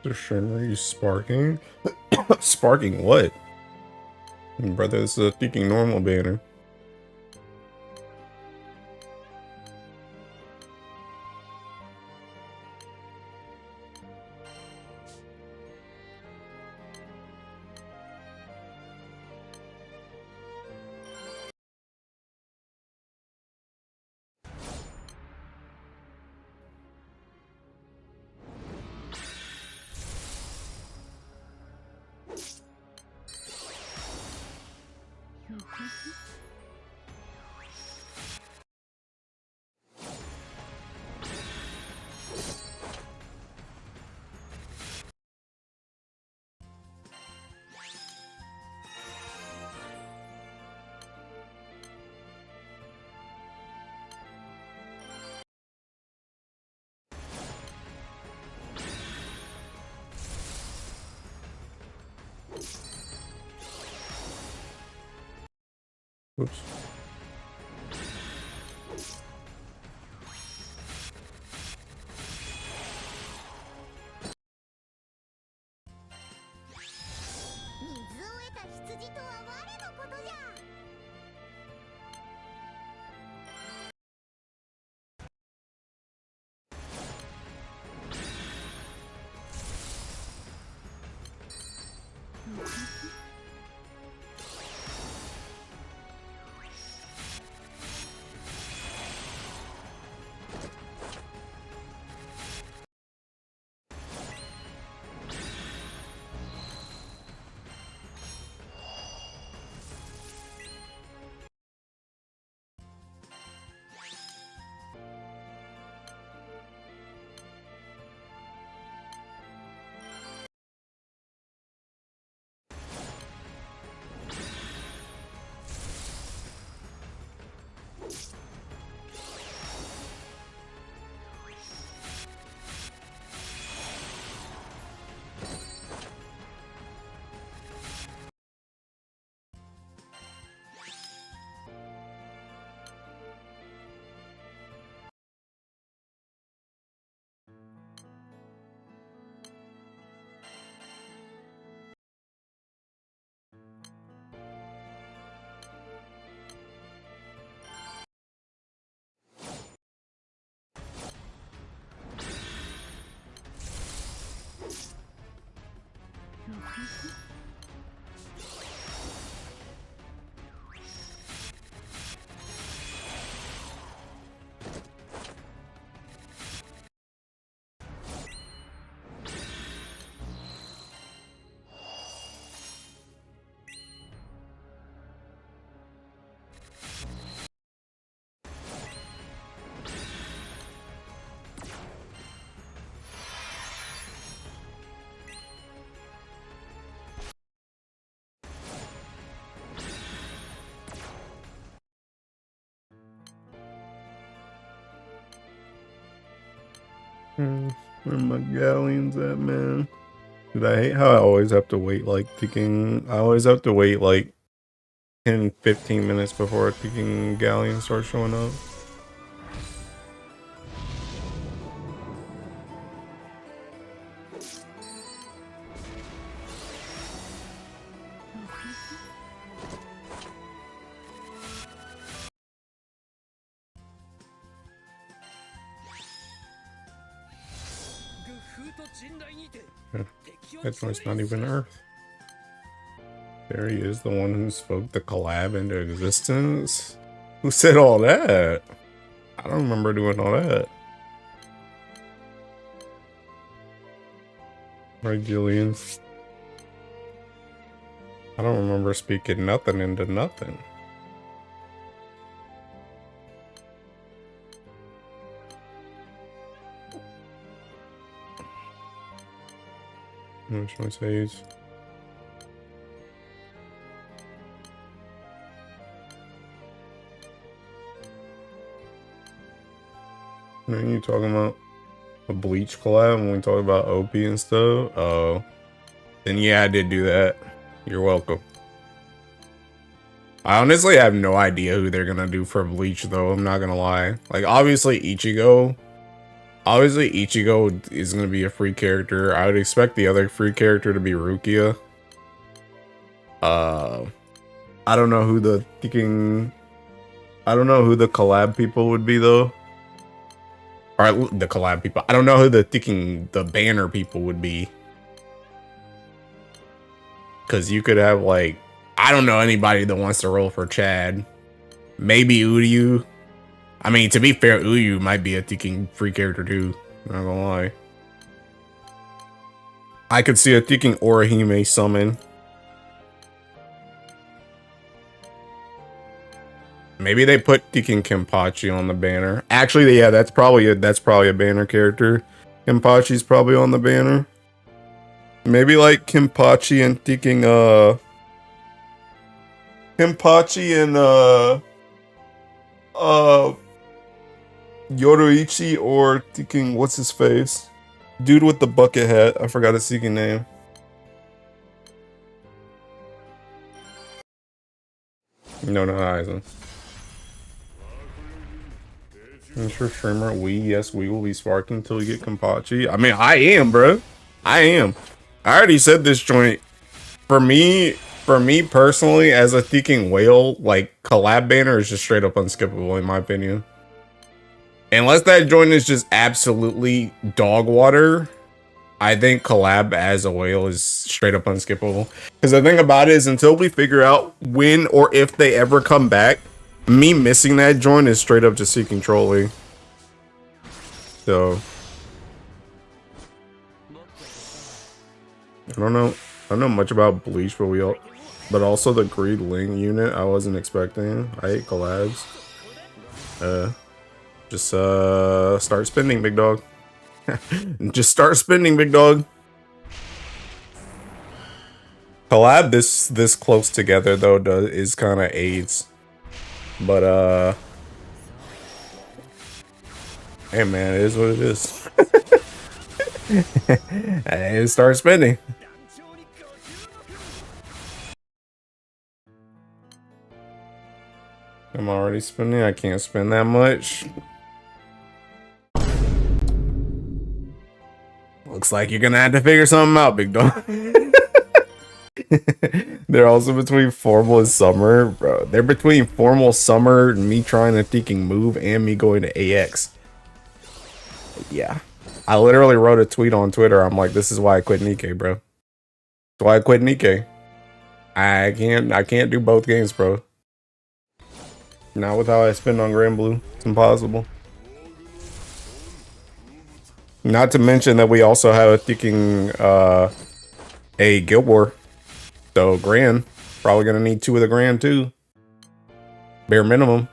The streamer, you sparking? Sparking what? Brother, this is a freaking normal banner. Oops. Where my galleons at, man? Dude, I hate how I always have to wait like I always have to wait like 10-15 minutes before a ticking galleon starts showing up. That joint's not even Earth. There he is, the one who spoke the collab into existence. Who said all that? I don't remember doing all that. Right, Julian? I don't remember speaking nothing into nothing. Which one says? What are you talking about? A Bleach collab when we talk about OP and stuff? Oh. Then yeah, I did do that. You're welcome. I honestly have no idea who they're gonna do for Bleach though, I'm not gonna lie. Like, obviously Ichigo. Obviously, Ichigo is going to be a free character. I would expect the other free character to be Rukia. I don't know who the collab people would be though. Or the collab people. I don't know who the banner people would be. Cause you could have like, I don't know anybody that wants to roll for Chad. Maybe Uryu. I mean, to be fair, Uryu might be a Thinking free character too. Not gonna lie. I could see a Thinking Orihime summon. Maybe they put Thinking Kenpachi on the banner. Actually, yeah, that's probably a banner character. Kenpachi's probably on the banner. Maybe like Kenpachi and Thinking Yoruichi, or Thinking what's his face? Dude with the bucket hat. I forgot his Thinking name. No, Aizen. Ensure streamer, yes, we will be sparking until we get Kenpachi. I mean, I am, bro. I am. I already said this joint. For me personally, as a Thinking Whale, like, collab banner is just straight up unskippable in my opinion. Unless that joint is just absolutely dog water, I think collab as a whale is straight up unskippable. Because the thing about it is, until we figure out when or if they ever come back, me missing that joint is straight up just seeking trolling. So I don't know much about Bleach, but also the Greed Ling unit I wasn't expecting. I hate collabs. Just start spending, big dog. Just start spending, big dog. Collab this close together though is kind of AIDS. But hey man, it is what it is. Hey, start spending. I'm already spending. I can't spend that much. Looks like you're gonna have to figure something out, big dog. They're also between formal and summer, bro. They're between formal, summer, me trying to Thinking move, and me going to AX. Yeah, I literally wrote a tweet on Twitter. I'm like, this is why I quit Nikkei, bro. That's why I quit Nikkei. I can't do both games, bro. Not with how I spend on Granblue. It's impossible. Not to mention that we also have a Thinking a Guild War. So Grand, probably gonna need 2 of the Grand too. Bare minimum.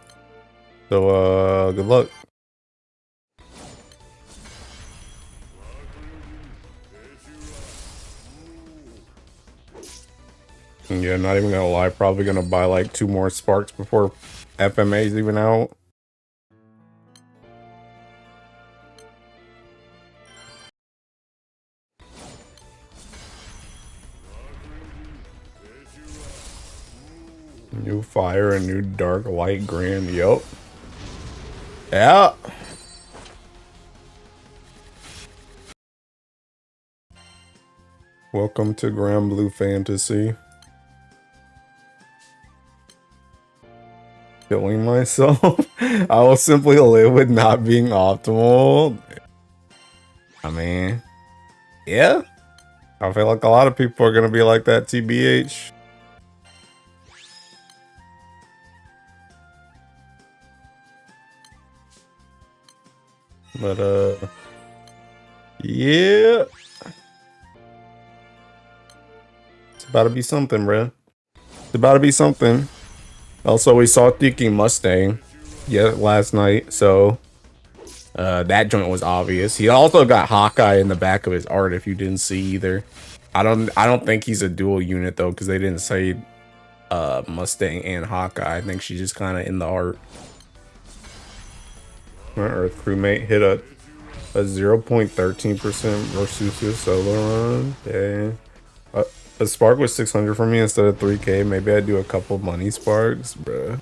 So good luck. Yeah, not even gonna lie, probably gonna buy like 2 more Sparks before FMA's even out. New fire and new dark light Grand. Yup. Yeah. Welcome to Granblue Fantasy. Killing myself. I will simply live with not being optimal. I mean, yeah. I feel like a lot of people are gonna be like that, TBH. But yeah, it's about to be something, bruh. It's about to be something. Also, we saw Thinking Mustang last night, so that joint was obvious. He also got Hawkeye in the back of his art, if you didn't see either. I don't think he's a dual unit though, because they didn't say Mustang and Hawkeye. I think she's just kind of in the art. My Earth crewmate hit a 0.13% versus solo run. Dang. A spark was 600 for me instead of 3K. Maybe I'd do a couple money sparks, bruh.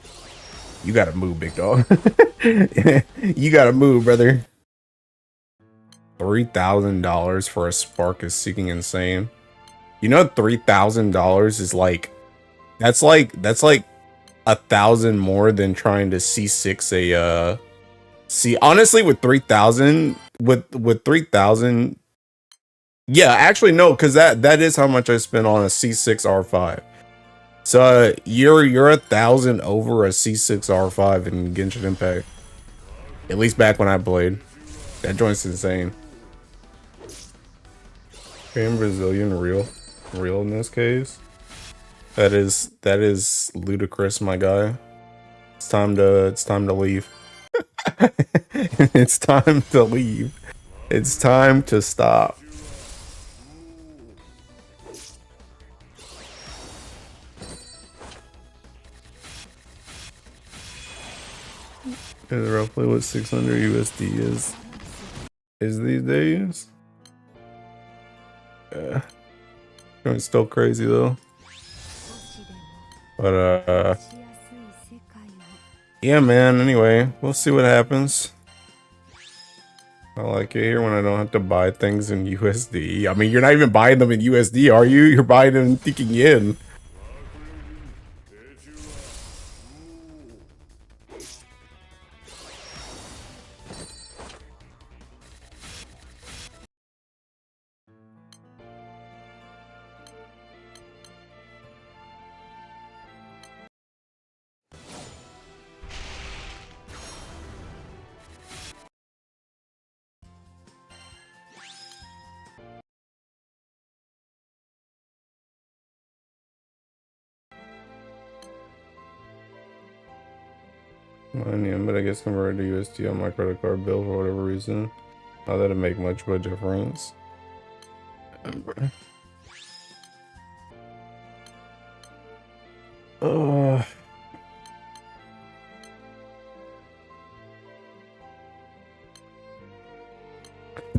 You gotta move, big dog. You gotta move, brother. $3,000 for a Spark is seeking insane. You know, $3,000 is like, that's like 1,000 more than trying to C6 a, see, honestly, with 3,000, with 3,000, yeah, actually, no, because that is how much I spent on a C6 R5. So you're 1,000 over a C6 R5 in Genshin Impact. At least back when I played. That joint's insane. Being Brazilian real in this case. That is ludicrous, my guy. It's time to leave. It's time to leave. It's time to stop. Is roughly what 600 USD is these days. Yeah, it's still crazy though. But yeah, man. Anyway, we'll see what happens. I like it here when I don't have to buy things in USD. I mean, you're not even buying them in USD, are you? You're buying them in thinking yen. Mine, yeah, but I guess converted to USD on my credit card bill for whatever reason. Not that it make much of a difference.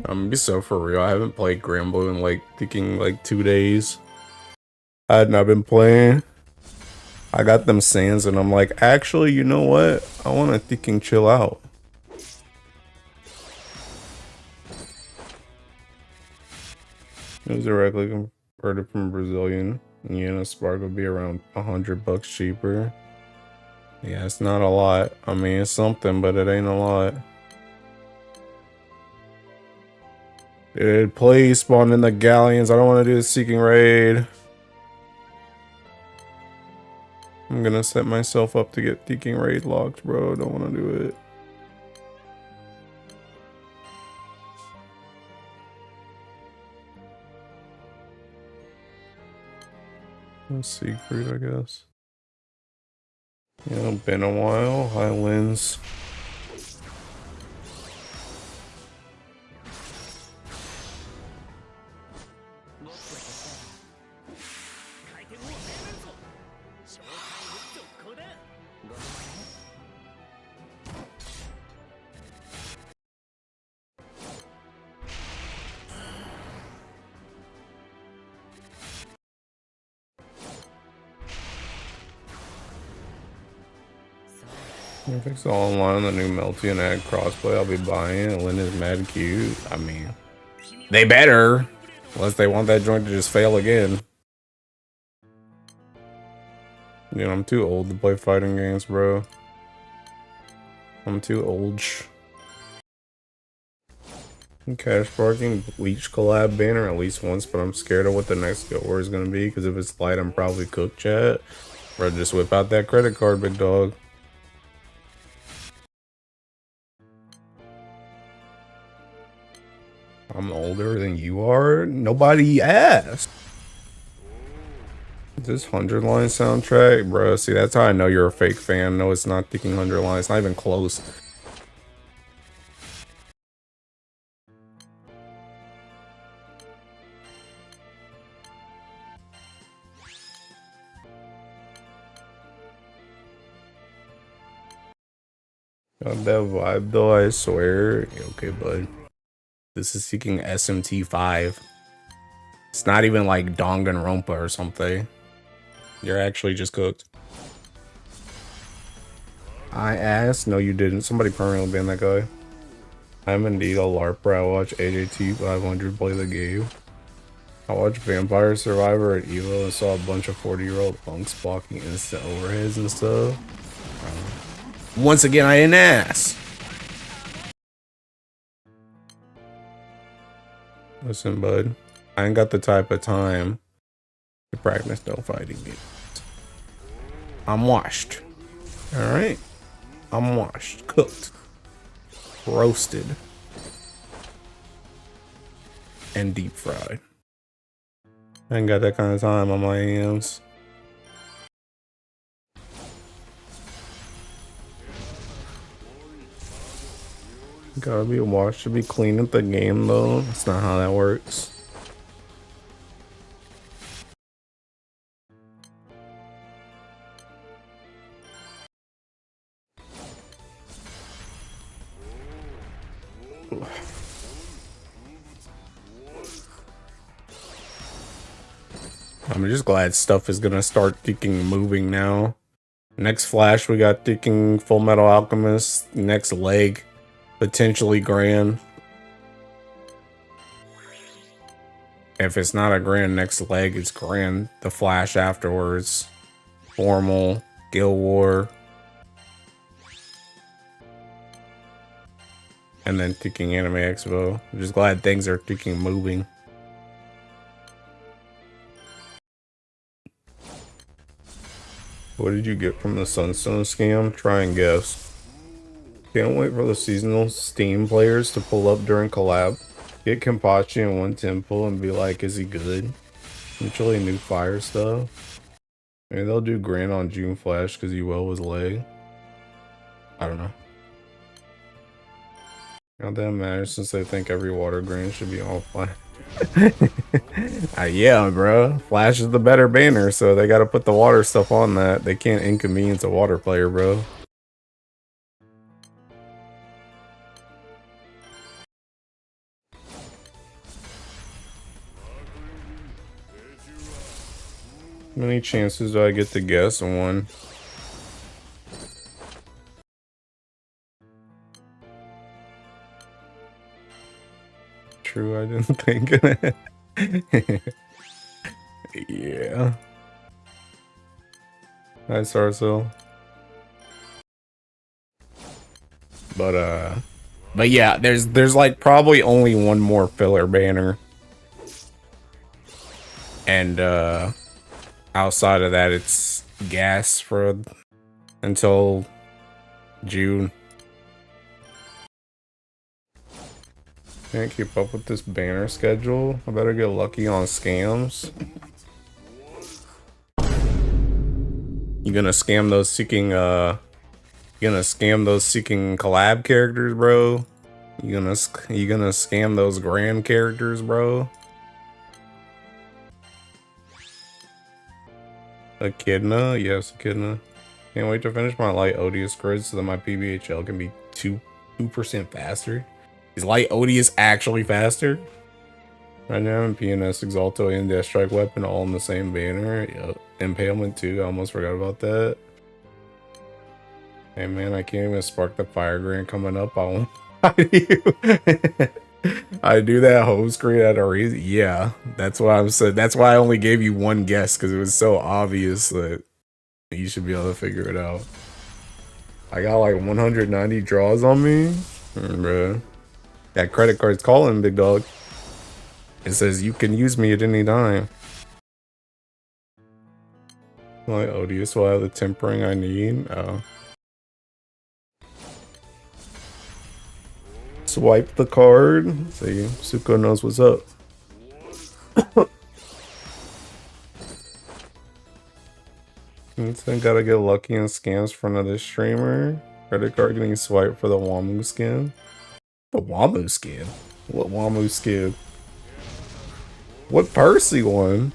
I'm be so for real. I haven't played Granblue in like 2 days. I had not been playing. I got them sands and I'm like, actually, you know what? I want to thinking chill out. It was directly converted from Brazilian. Yen, a Spark would be around $100 cheaper. Yeah, it's not a lot. I mean, it's something, but it ain't a lot. Dude, please spawn in the galleons. I don't want to do the Seeking Raid. I'm gonna set myself up to get Seeking Raid locked, bro. I don't want to do it. Secret, I guess. Yeah, been a while. Highlands. If it's all online on the new Melty and add crossplay, I'll be buying it. Lynn is mad cute. I mean, they better. Unless they want that joint to just fail again. You know, I'm too old to play fighting games, bro. I'm too old. Cash parking, Bleach collab banner at least once, but I'm scared of what the next Guild War is gonna be. Because if it's light, I'm probably cooked, chat. Bro, just whip out that credit card, big dog. I'm older than you are? Nobody asked. This 100 line soundtrack, bro. See, that's how I know you're a fake fan. No, it's not thinking 100 lines. It's not even close. Got that vibe though, I swear. Okay, bud. This is seeking SMT5. It's not even like Danganronpa or something. You're actually just cooked. I asked? No, you didn't. Somebody permanently banned that guy. I'm indeed a LARPer. I watch AJT 500 play the game. I watched Vampire Survivor at EVO and saw a bunch of 40-year-old punks blocking instant overheads and stuff. Once again, I didn't ask. Listen, bud. I ain't got the type of time to practice no fighting games. I'm washed. Alright? I'm washed. Cooked. Roasted. And deep fried. I ain't got that kind of time on my hands. Gotta be washed to be clean at the game though. That's not how that works. I'm just glad stuff is gonna start moving now. Next Flash, we got Full Metal Alchemist. Next leg, potentially Grand. If it's not a Grand next leg, it's Grand the Flash afterwards. Formal, Guild War. And then Anime Expo. I'm just glad things are moving. What did you get from the Sunstone scam? Try and guess. Can't wait for the seasonal Steam players to pull up during collab. Get Kenpachi in one temple and be like, is he good? Usually new fire stuff. Maybe they'll do Grand on June Flash because he was leg. I don't know. Not that matters since they think every water Grand should be all Flash. Yeah, bro. Flash is the better banner, so they gotta put the water stuff on that. They can't inconvenience a water player, bro. How many chances do I get to guess? One. True, I didn't think of it. Yeah. Nice, Arcel. But yeah, there's like probably only one more filler banner. And outside of that, it's gas for until June. Can't keep up with this banner schedule. I better get lucky on scams. You gonna scam those seeking collab characters, bro? You gonna scam those Grand characters, bro? Echidna? Yes, Echidna. Can't wait to finish my light Odious grid so that my PBHL can be 2% faster. Is light Odious actually faster? Right now in PNS Exalto and Death Strike Weapon all in the same banner. Yep. Impalement too, I almost forgot about that. Hey man, I can't even spark the Fire Grand coming up. I won't I do that home screen at a reason. Yeah, that's why I'm saying. That's why I only gave you one guess, because it was so obvious that you should be able to figure it out. I got like 190 draws on me, bro. That credit card's calling, big dog. It says you can use me at any time. My Odious will have the tempering I need. Oh. Swipe the card. See, Suko knows what's up. So gotta get lucky and scams for another streamer. Credit card getting swiped for the Wamu skin. The Wamu skin? What Wamu skin? What Percy one?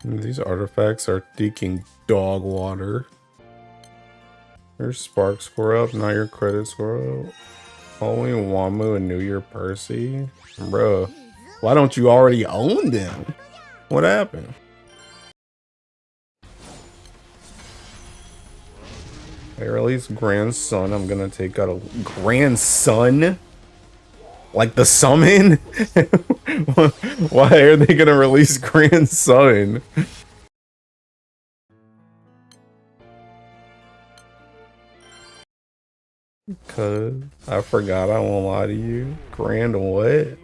These artifacts are leaking dog water. Your spark score up, not your credit score up. Halloween Wamu and New Year Percy? Bro, why don't you already own them? What happened? They released Grandson. I'm gonna take out a Grandson? Like the summon? Why are they gonna release Grandson? Cause I forgot, I won't lie to you. Grand what?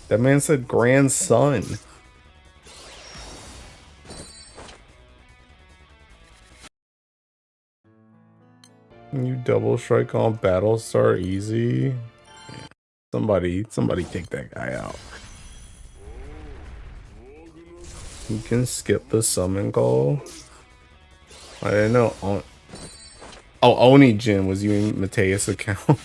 That man said grandson. You double strike on Battlestar easy? Somebody take that guy out. You can skip the summon call. I didn't know. Oh, Oni Jin was using Mateus' account.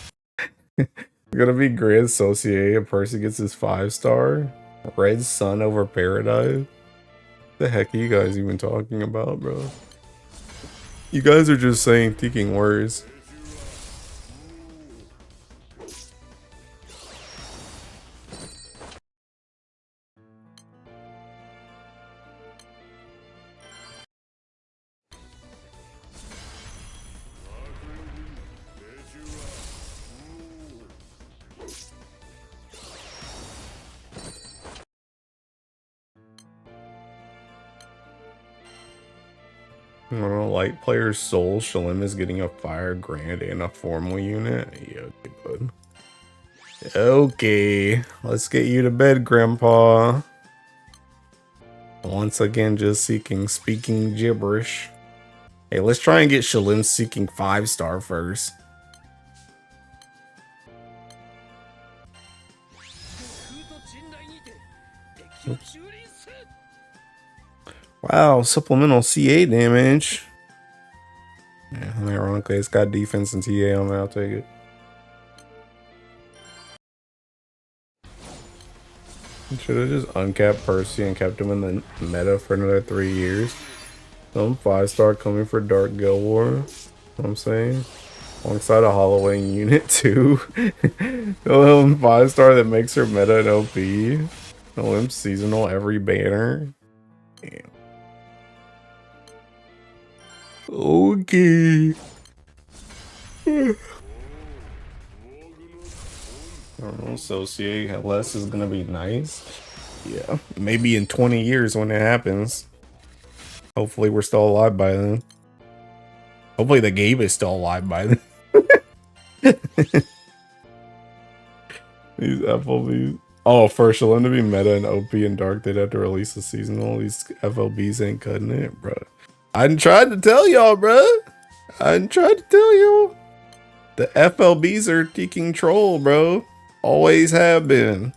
Gonna be Grand Associate. A person gets his 5-star. Red Sun over Paradise. The heck are you guys even talking about, bro? You guys are just saying thinking words. I don't know, light player's soul. Shalim is getting a fire grand and a formal unit. Yeah, okay, bud. Okay, let's get you to bed, Grandpa. Once again, just speaking gibberish. Hey, let's try and get Shalim seeking 5-star first. Oops. Wow, supplemental CA damage. Yeah, ironically, it's got defense and TA on it. I'll take it. Should have just uncapped Percy and kept him in the meta for another 3 years. Some 5-star coming for Dark Guild War. You know what I'm saying? Alongside a Halloween unit too. No 5-star that makes her meta and OP. No him seasonal every banner. Damn. Okay. I don't know, associate less is gonna be nice. Yeah, maybe in 20 years when it happens. Hopefully we're still alive by then. Hopefully the game is still alive by then. These FLBs. Oh, for Shalim to be meta and OP and dark, they'd have to release a seasonal. These FLBs ain't cutting it, bro. I done tried to tell y'all, bro. I done tried to tell y'all. The FLBs are taking troll, bro. Always have been.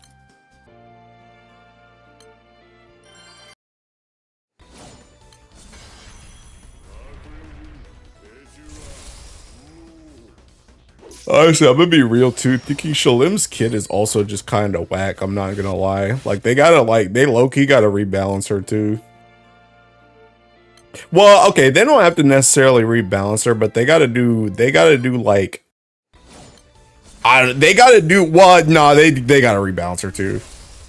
Honestly, I'm gonna be real too. Thinking Shalim's kid is also just kind of whack. I'm not gonna lie. Like they low-key gotta rebalance her too. Well, okay, they don't have to necessarily rebalance her, but they gotta do like they gotta rebalance her too.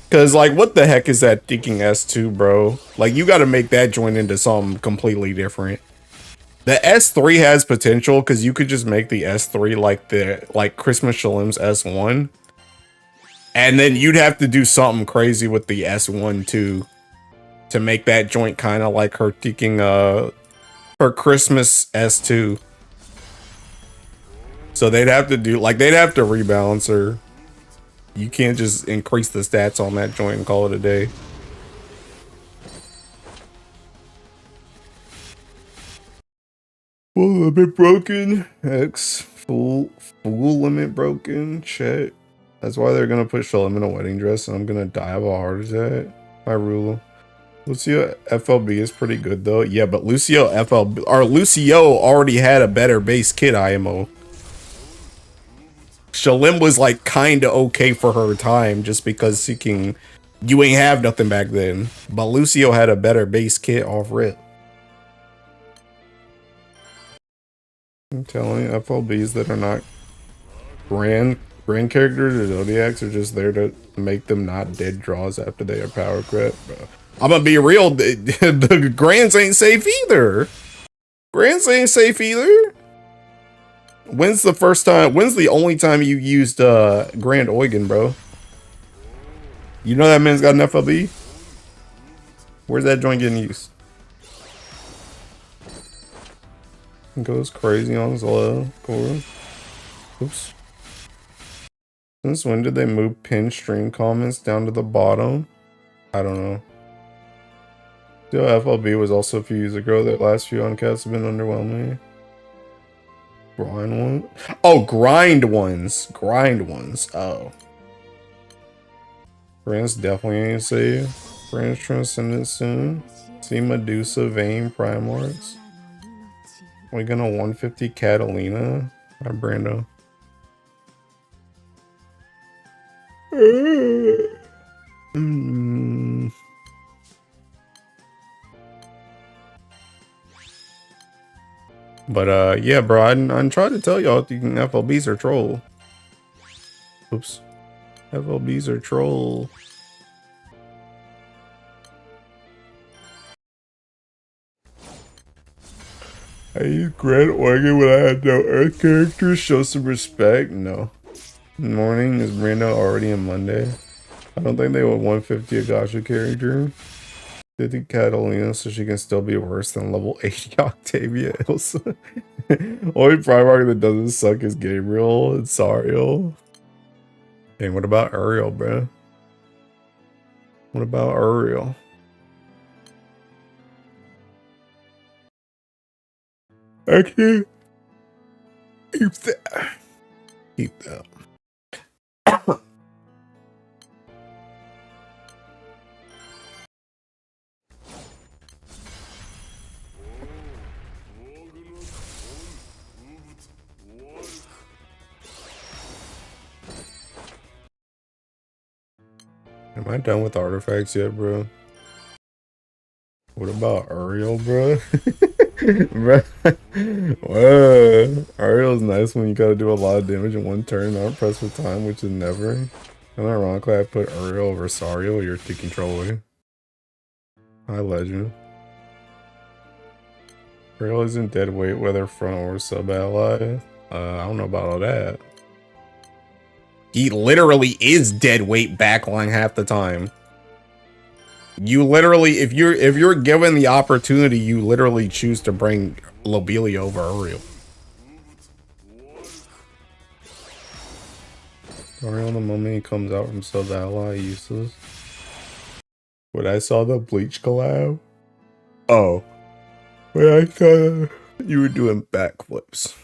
Cause like what the heck is that thinking S2, bro? Like you gotta make that join into something completely different. The S3 has potential because you could just make the S3 like Christmas Shalim's S1. And then you'd have to do something crazy with the S1 too. To make that joint kind of like her taking her Christmas S2. So they'd have to rebalance her. You can't just increase the stats on that joint and call it a day. Full limit broken. X full limit broken. Chat. That's why they're gonna put Shalim in a wedding dress and I'm gonna die of a heart attack. My ruler. Lucio FLB is pretty good though. Yeah, but Lucio already had a better base kit IMO. Shalim was like kinda okay for her time just because you ain't have nothing back then. But Lucio had a better base kit off rip. I'm telling you, FLBs that are not Grand characters or Zodiacs are just there to make them not dead draws after they are power crept, bro. I'm gonna be real, the Grands ain't safe either. Grands ain't safe either. When's the only time you used Grand Eugen, bro? You know that man's got an FLB? Where's that joint getting used? Goes crazy on slow. Cool. Oops. Since when did they move pin stream comments down to the bottom? I don't know. Still, FLB was also a few years ago. Their last few uncasts have been underwhelming. Grind one? Oh, grind ones. Grind ones. Oh. Grand's definitely ain't safe. Grand's transcendent soon. See Medusa, Vayne, Primarchs. We gonna 150 Catalina? Hi, Brando. But yeah, bro, I'm trying to tell y'all, you can FLBs are troll. Oops. FLBs are troll. I used Grand Eugen when I had no Earth characters. Show some respect. No. Morning is Brando already on Monday. I don't think they would 150 a Gacha character. 50 Catalina so she can still be worse than level 80 Octavia Elsa. Only Primarch that doesn't suck is Gabriel and Sariel. And what about Uriel, bro? What about Uriel? I can't keep that. Keep that. Am I done with artifacts yet, bro? What about Uriel, bro? Bro. Whoa. Uriel's nice when you gotta do a lot of damage in one turn, not press for time, which is never. And ironically, I put Uriel over Sariel. You're taking trolling. Hi, legend. Uriel isn't dead weight, whether front or sub ally. I don't know about all that. He literally is dead weight backline half the time. You literally, if you're given the opportunity, you literally choose to bring Lobelia over Uriel. Uriel the moment he comes out from sub ally useless. When I saw the Bleach collab. Oh. When I saw you were doing backflips.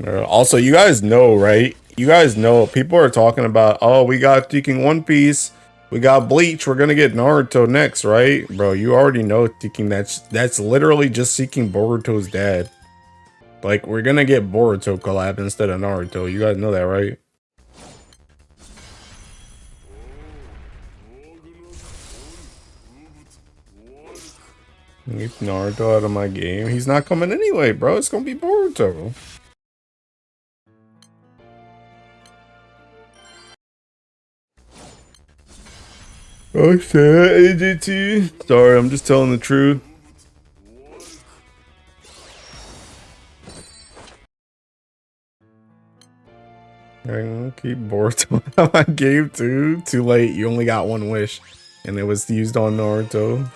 Also, you guys know, right? You guys know, people are talking about, oh, we got Seeking One Piece, we got Bleach, we're gonna get Naruto next, right? Bro, you already know Seeking, that's literally just Seeking Boruto's dad. Like, we're gonna get Boruto collab instead of Naruto. You guys know that, right? Keep Naruto out of my game. He's not coming anyway, bro. It's gonna be Boruto. Oh shit, AJT. Sorry, I'm just telling the truth. I'm gonna keep Boruto out of my game too. Too late, you only got one wish. And it was used on Naruto.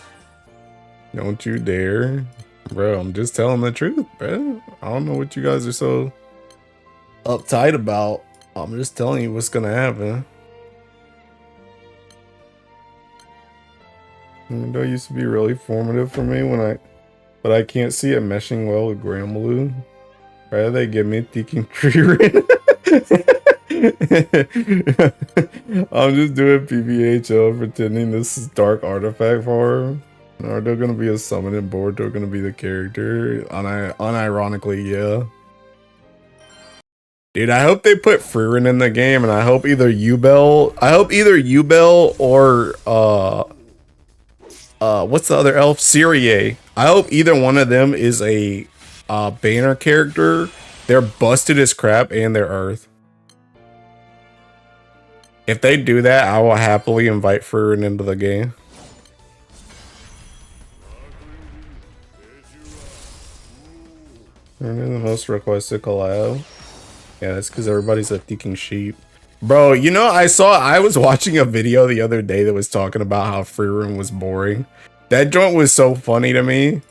Don't you dare. Bro, I'm just telling the truth, bro. I don't know what you guys are so uptight about. I'm just telling you what's gonna happen. Naruto used to be really formative for me but I can't see it meshing well with Granblue. Why do they give me Seeking Tree? I'm just doing PBHL pretending this is dark artifact for him. Naruto gonna be a summon and Boruto gonna be the character. Unironically, yeah. Dude, I hope they put Frieren in the game, and I hope either Yubel or what's the other elf? Syrie. I hope either one of them is a banner character. They're busted as crap and they're earth. If they do that, I will happily invite Furin into the game. They're the most requested collab. Yeah, that's because everybody's a thinking sheep. Bro, you know, I was watching a video the other day that was talking about how Furin was boring. That joint was so funny to me.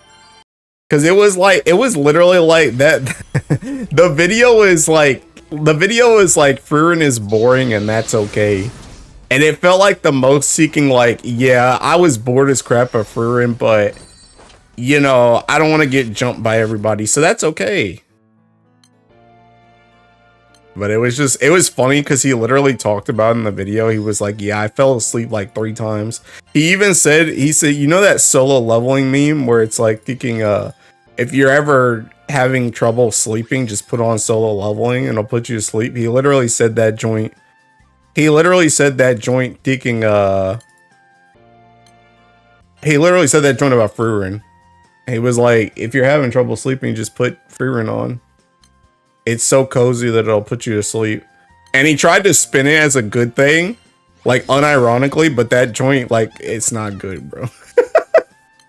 Cause it was literally like that. The video is like Furin is boring and that's okay. And it felt like the most seeking, like, yeah, I was bored as crap of Furin, but you know, I don't want to get jumped by everybody, so that's okay. But it was funny because he literally talked about in the video, he was like, yeah, I fell asleep like 3 times. He said, you know that solo leveling meme where it's like thinking, if you're ever having trouble sleeping, just put on solo leveling and it'll put you to sleep. He literally said that joint. He literally said that joint thinking, he literally said that joint about Furin. He was like, if you're having trouble sleeping, just put Furin on. It's so cozy that it'll put you to sleep. And he tried to spin it as a good thing, like unironically, but that joint, like, it's not good, bro.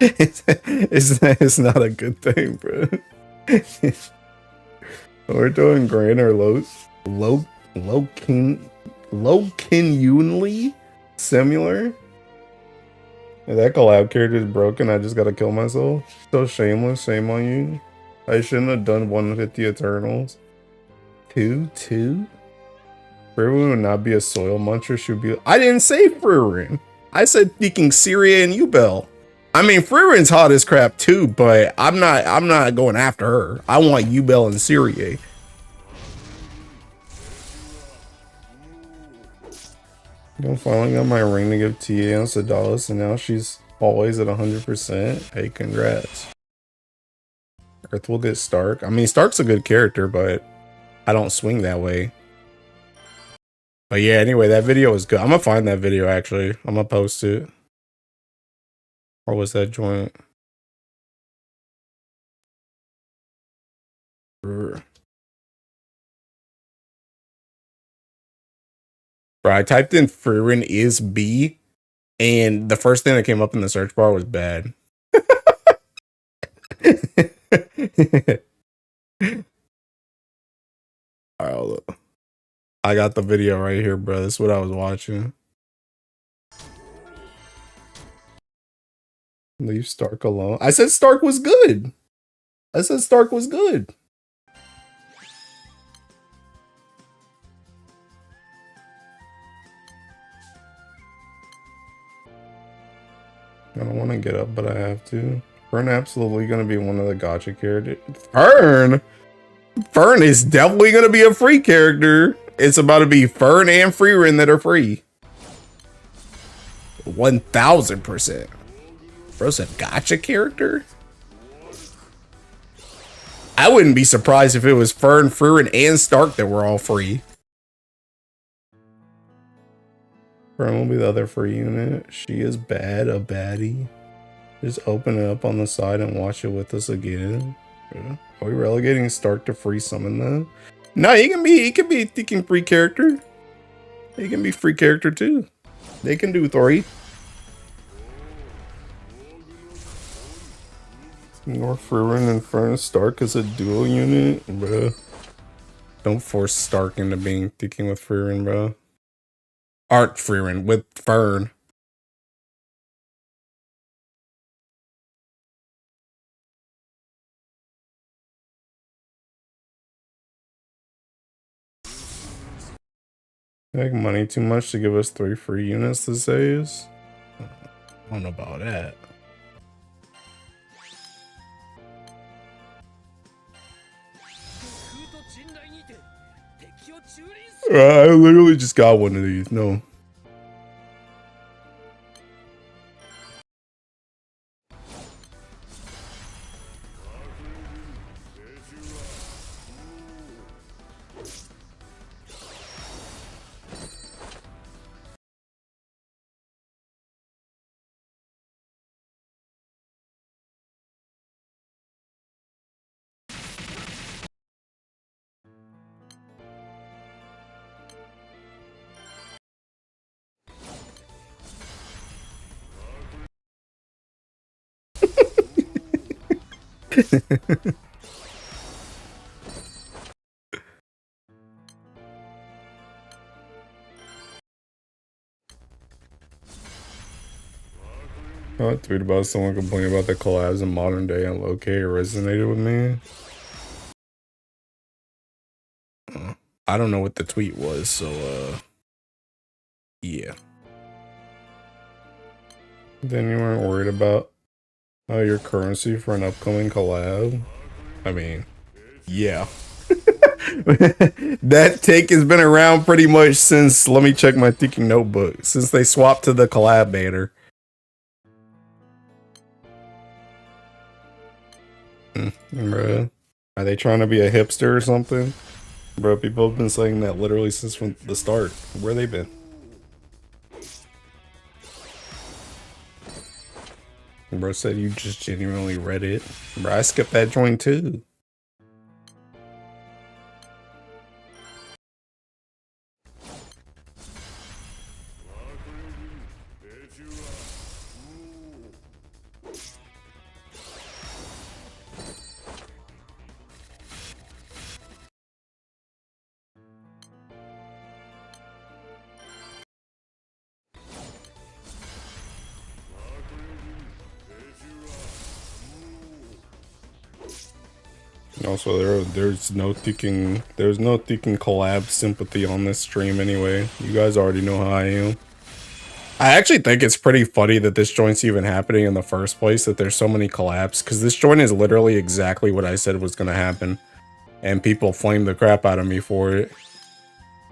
it's not a good thing, bro. We're doing Grand or Low Kinunli similar. If that collab character is broken, I just gotta kill myself. So shameless, shame on you. I shouldn't have done 150 Eternals. 2? Furin would not be a soil muncher, should be. I didn't say Furin. I said thinking Syrie and Ubel. I mean, Furin's hot as crap too, but I'm not going after her. I want Ubel and Syrie. I finally got my ring to give TA on Sedalis, and now she's always at 100%. Hey, congrats. Earth will get Stark. I mean, Stark's a good character, but I don't swing that way. But yeah, anyway, that video was good. I'm gonna find that video, actually. I'm gonna post it. Or was that joint? Bro, I typed in Furin is B, and the first thing that came up in the search bar was bad. Alright, hold up. I got the video right here, bro. This is what I was watching. Leave Stark alone. I said Stark was good. I said Stark was good. I don't want to get up, but I have to. Fern absolutely going to be one of the gacha characters. Fern is definitely going to be a free character. It's about to be Fern and Furin that are free. 1000%. Bro's a gacha character? I wouldn't be surprised if it was Fern, Furin, and Stark that were all free. Fern will be the other free unit. She is bad, a baddie. Just open it up on the side and watch it with us again. Are we relegating Stark to free summon though? No, he can be thinking free character. He can be free character too. They can do 3. More Furin and Fern Stark as a dual unit, bro. Don't force Stark into being thinking with Furin, bro. Art Furin with Fern. Make money too much to give us 3 free units these days? I don't know about that. I literally just got one of these. No. I tweet about someone complaining about the collabs in modern day and low-key resonated with me. I don't know what the tweet was, so yeah. Then you weren't worried about your currency for an upcoming collab? I mean, yeah. That take has been around pretty much since, let me check my thinking notebook, since they swapped to the collab banner. Bruh. Are they trying to be a hipster or something? Bro, people have been saying that literally since from the start. Where they been? Bro said you just genuinely read it. Bro, I skipped that joint too. Also, there's no thinking collab sympathy on this stream anyway. You guys already know how I am. I actually think it's pretty funny that this joint's even happening in the first place, that there's so many collabs, because this joint is literally exactly what I said was going to happen. And people flame the crap out of me for it.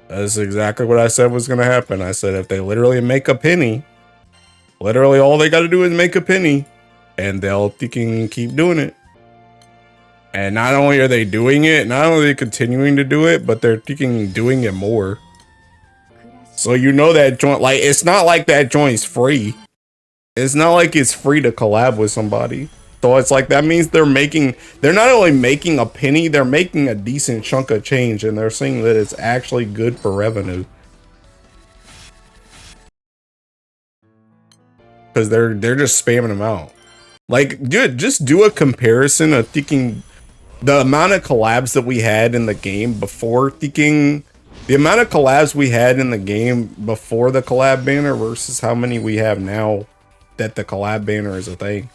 That's exactly what I said was going to happen. I said if they literally make a penny, literally all they got to do is make a penny, and they'll keep doing it. And not only are they doing it, not only are they continuing to do it, but they're doing it more. So you know that joint, like, it's not like that joint's free. It's not like it's free to collab with somebody. So it's like, that means they're not only making a penny, they're making a decent chunk of change, and they're saying that it's actually good for revenue. Because they're just spamming them out. Like, dude, just do a comparison of the amount of collabs that we had in the game before the amount of collabs we had in the game before the collab banner versus how many we have now that the collab banner is a thing.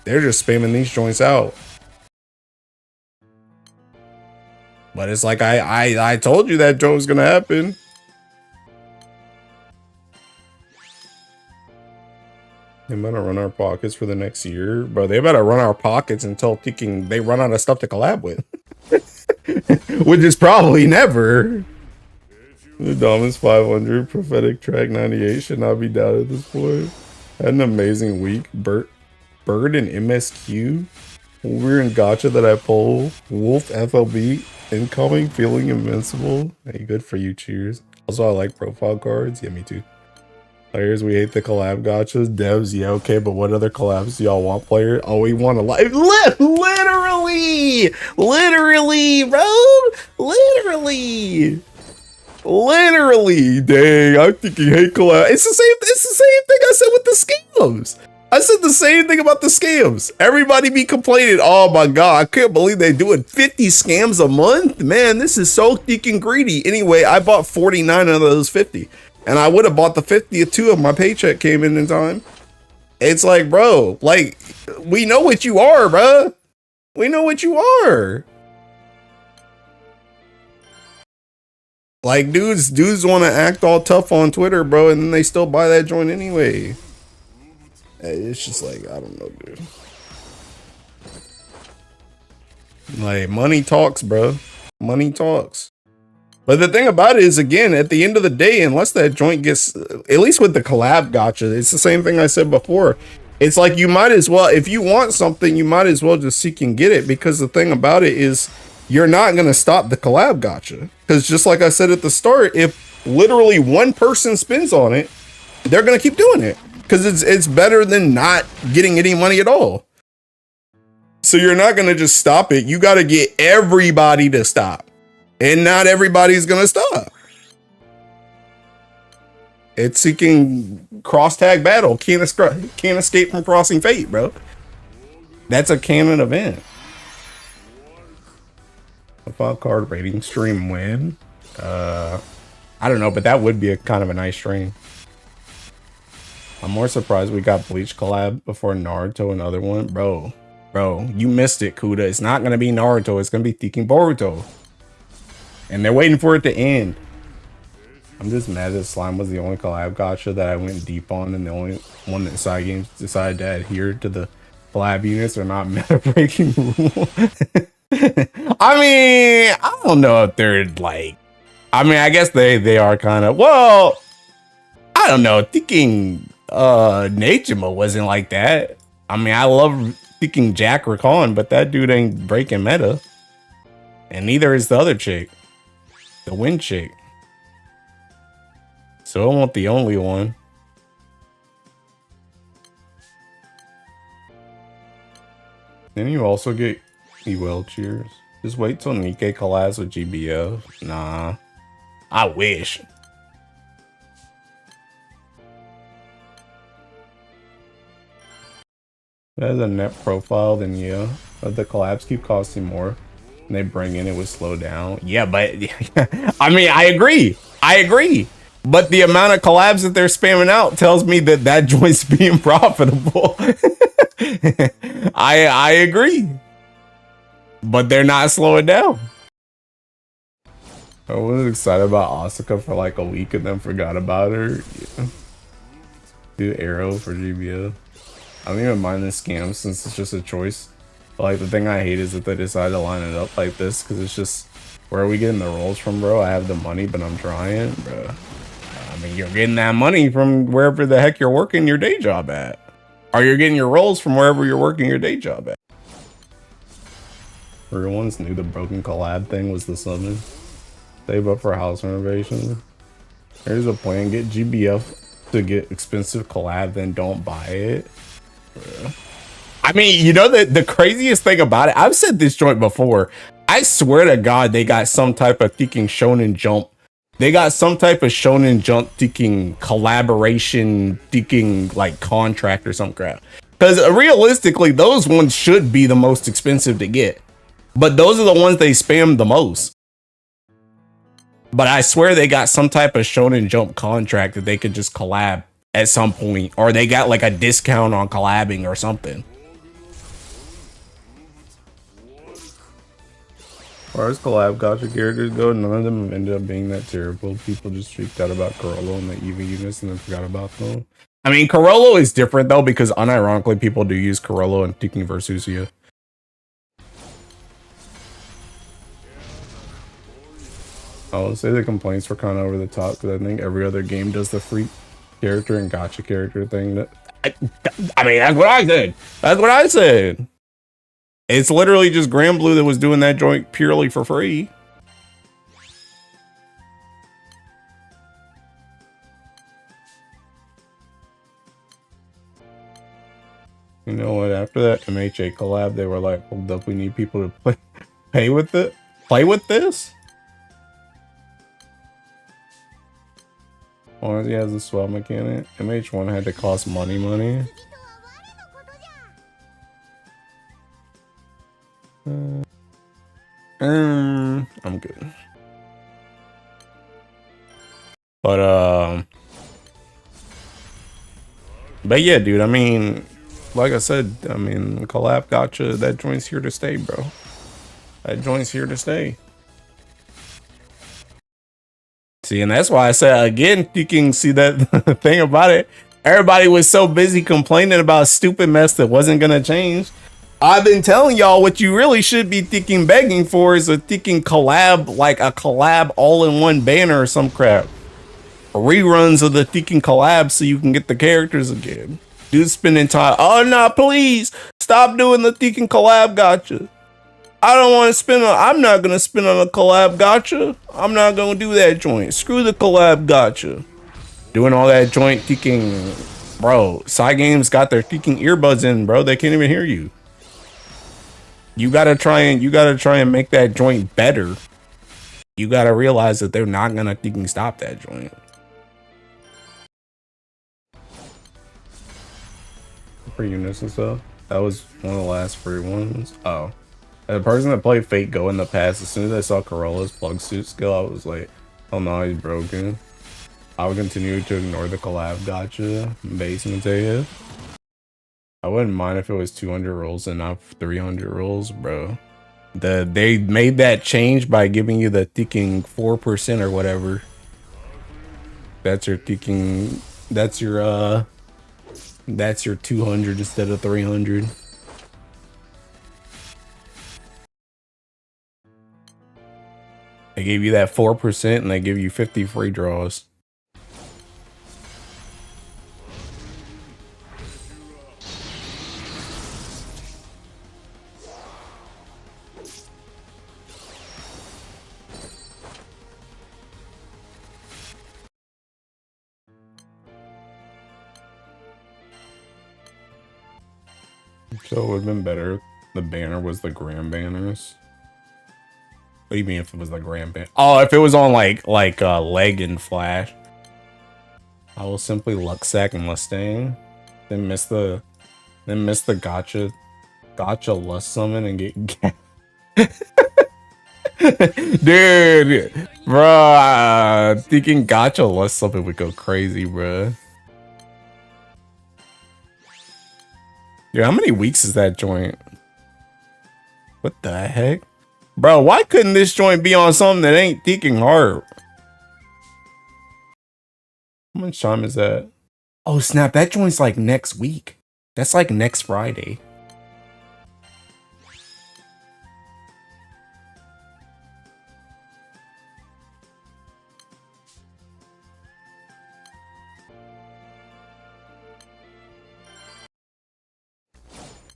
They're just spamming these joints out. But it's like, I told you that joke was gonna happen. They better run our pockets for the next year. Bro, they better run our pockets until they run out of stuff to collab with. Which is probably never. The Dominus 500, Prophetic Track 98 should not be doubted at this point. Had an amazing week. Bird and MSQ. We're in Gotcha that I pull. Wolf FLB. Incoming, feeling invincible. Hey, good for you, cheers. Also, I like profile cards. Yeah, me too. Players, we hate the collab gotchas. Devs, yeah, okay, but what other collabs do y'all want, player? Oh, we want a live. Literally, bro. Literally. Dang, I'm thinking hate collab. It's the same thing I said with the scams. I said the same thing about the scams. Everybody be complaining, oh my god, I can't believe they're doing 50 scams a month. Man, this is so freaking greedy. Anyway, I bought 49 of those 50. And I would have bought the 50th too if my paycheck came in time. It's like, bro, like, we know what you are, bro. We know what you are. Like, dudes want to act all tough on Twitter, bro, and then they still buy that joint anyway. It's just like, I don't know, dude. Like, money talks, bro. Money talks. But the thing about it is, again, at the end of the day, unless that joint gets, at least with the collab gotcha, it's the same thing I said before. It's like, you might as well, if you want something, you might as well just seek and get it, because the thing about it is, you're not going to stop the collab gotcha. Because just like I said at the start, if literally one person spins on it, they're going to keep doing it. Because it's better than not getting any money at all. So you're not going to just stop it. You got to get everybody to stop. And not everybody's gonna stop. It's seeking cross tag battle. Can't escape from crossing fate, bro. That's a canon event. A 5-card rating stream win? I don't know, but that would be a kind of a nice stream. I'm more surprised we got Bleach collab before Naruto, another one. Bro, you missed it, Kuda. It's not gonna be Naruto, it's gonna be Tekken Boruto. And they're waiting for it to end. I'm just mad that Slime was the only collab gotcha that I went deep on, and the only one that side games decided to adhere to the collab units are not meta breaking rule. I mean, I don't know if they're like, I mean, I guess they are kind of, well, I don't know, thinking Nejima wasn't like that. I mean, I love thinking Jack Rakan, but that dude ain't breaking meta. And neither is the other chick, the Wind chick. So I want the only one. Then you also get Ewell cheers. Just wait till Nikkei collabs with GBF. Nah. I wish. If it has a net profile, then yeah. But the collabs keep costing more. And they bring in, it would slow down. Yeah, but I mean, I agree. But the amount of collabs that they're spamming out tells me that that joint's being profitable. I agree. But they're not slowing down. I was excited about Asuka for like a week and then forgot about her. Yeah. Do Arrow for GBF. I don't even mind the scam since it's just a choice. But like the thing I hate is that they decide to line it up like this because it's just, where are we getting the rolls from, bro? I have the money, but I'm trying, bro. I mean, you're getting that money from wherever the heck you're working your day job at. Or you're getting your rolls from wherever you're working your day job at. Everyone's knew the broken collab thing was the summon. Save up for house renovation. Here's a plan. Get GBF to get expensive collab, then don't buy it. I mean, you know, the craziest thing about it, I've said this joint before. I swear to God, they got some type of thinking Shonen Jump. They got some type of Shonen Jump thinking collaboration, thinking like contract or some crap. Because realistically, those ones should be the most expensive to get. But those are the ones they spam the most. But I swear they got some type of Shonen Jump contract that they could just collab at some point. Or they got like a discount on collabing or something. As far as collab gotcha characters go, none of them have ended up being that terrible. People just freaked out about Corollo and the EV units and then forgot about them. I mean, Corollo is different though, because unironically people do use Corollo and Tekken Versusia. I would say the complaints were kind of over the top because I think every other game does the freak character and gotcha character thing. That I mean, that's what I said. That's what I said. It's literally just Granblue that was doing that joint purely for free. You know what? After that MHA collab, they were like, hold up, we need people to play with it. Play with this? As long as he has a swell mechanic. MH1 had to cost money. I'm good. But yeah, dude, I mean, like I said, I mean, collab gotcha, that joint's here to stay, bro. That joint's here to stay. See, and that's why I said, again, you can see that thing about it. Everybody was so busy complaining about a stupid mess that wasn't going to change. I've been telling y'all what you really should be thinking, begging for is a thinking collab, like a collab all-in-one banner or some crap. Reruns of the thinking collab so you can get the characters again. Dude spending time, oh no, please stop doing the thinking collab gotcha. I don't want to spend on, I'm not going to spend on a collab gotcha. I'm not going to do that joint. Screw the collab gotcha. Doing all that joint thinking, bro, side games got their thinking earbuds in, bro. They can't even hear you. You gotta try and make that joint better. You gotta realize that they're not gonna thinking stop that joint. For units and stuff. That was one of the last free ones. Oh. As a person that played Fate Go in the past, as soon as I saw Corolla's plug suit skill, I was like, oh no, he's broken. I would continue to ignore the collab gotcha base Mateus. I wouldn't mind if it was 200 rolls and not 300 rolls, bro. They made that change by giving you the ticking 4% or whatever. That's your ticking. That's your 200 instead of 300. They gave you that 4% and they give you 50 free draws. So it would have been better if the banner was the grand banners. What do you mean if it was the grand banner? Oh, if it was on like leg and flash. I will simply Luxac Mustang. Then miss the gotcha lust summon and get dude, bruh, thinking gotcha lust summon would go crazy, bruh. Dude, how many weeks is that joint? What the heck? Bro, why couldn't this joint be on something that ain't thinking hard? How much time is that? Oh snap, that joint's like next week. That's like next Friday.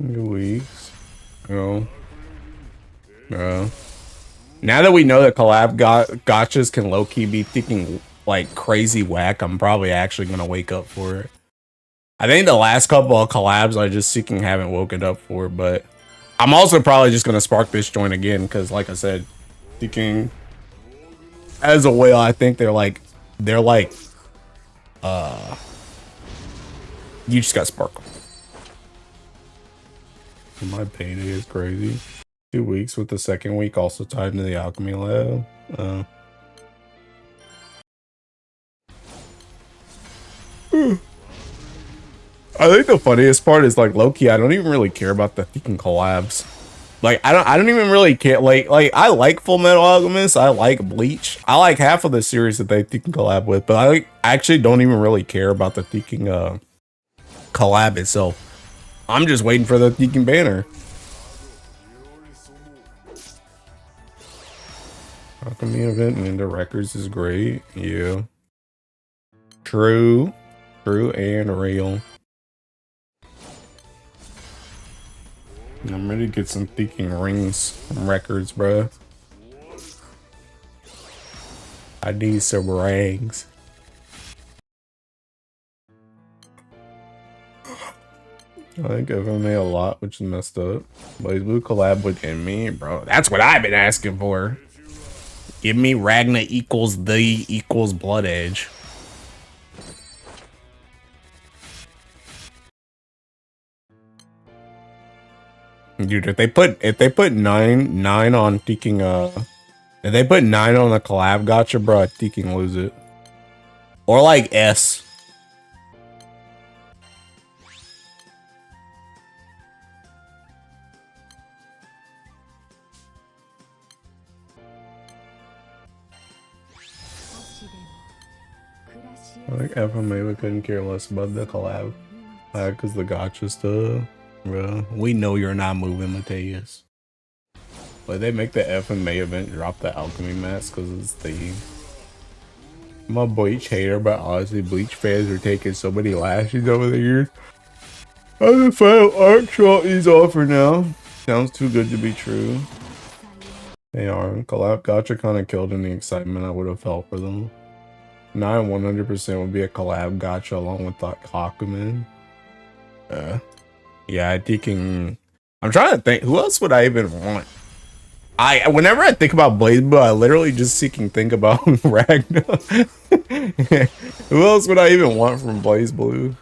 Weeks. Oh. Now that we know that collab gotchas can low-key be thinking like crazy whack, I'm probably actually gonna wake up for it. I think the last couple of collabs I just seeking haven't woken up for, but I'm also probably just gonna spark this joint again because, like I said, seeking as a whale, I think they're like you just got sparkle. My payday is crazy. 2 weeks with the second week also tied into the alchemy lab. I think the funniest part is like low-key, I don't even really care about the freaking collabs. Like I don't even really care. Like I like Full Metal Alchemist, I like Bleach, I like half of the series that they can collab with, but I actually don't even really care about the freaking collab itself. I'm just waiting for the freaking banner. Alchemy event and into records is great. Yeah. True and real. I'm ready to get some thinking rings from records, bro. I need some rings. I think I've made a lot, which is messed up. BlazBlue collab with me, bro. That's what I've been asking for. Give me Ragna equals the equals Blood Edge. Dude, if they put nine on thinking if they put 9 on the collab gotcha, bro, I think you can lose it. Or like S. I think FMA couldn't care less about the collab. Cause the gotcha stuff. Bro, we know you're not moving, Mateus. But they make the FMA event drop the alchemy mask because it's the. I'm a Bleach hater, but honestly, Bleach fans are taking so many lashes over the years. I'm the final art shot is offer now. Sounds too good to be true. They are. Collab gotcha kind of killed in the excitement I would have felt for them. 100% would be a collab gotcha along with that Hakumen. Yeah, I thinking. I'm trying to think. Who else would I even want? Whenever I think about BlazBlue, I literally just think about Ragna. Who else would I even want from BlazBlue?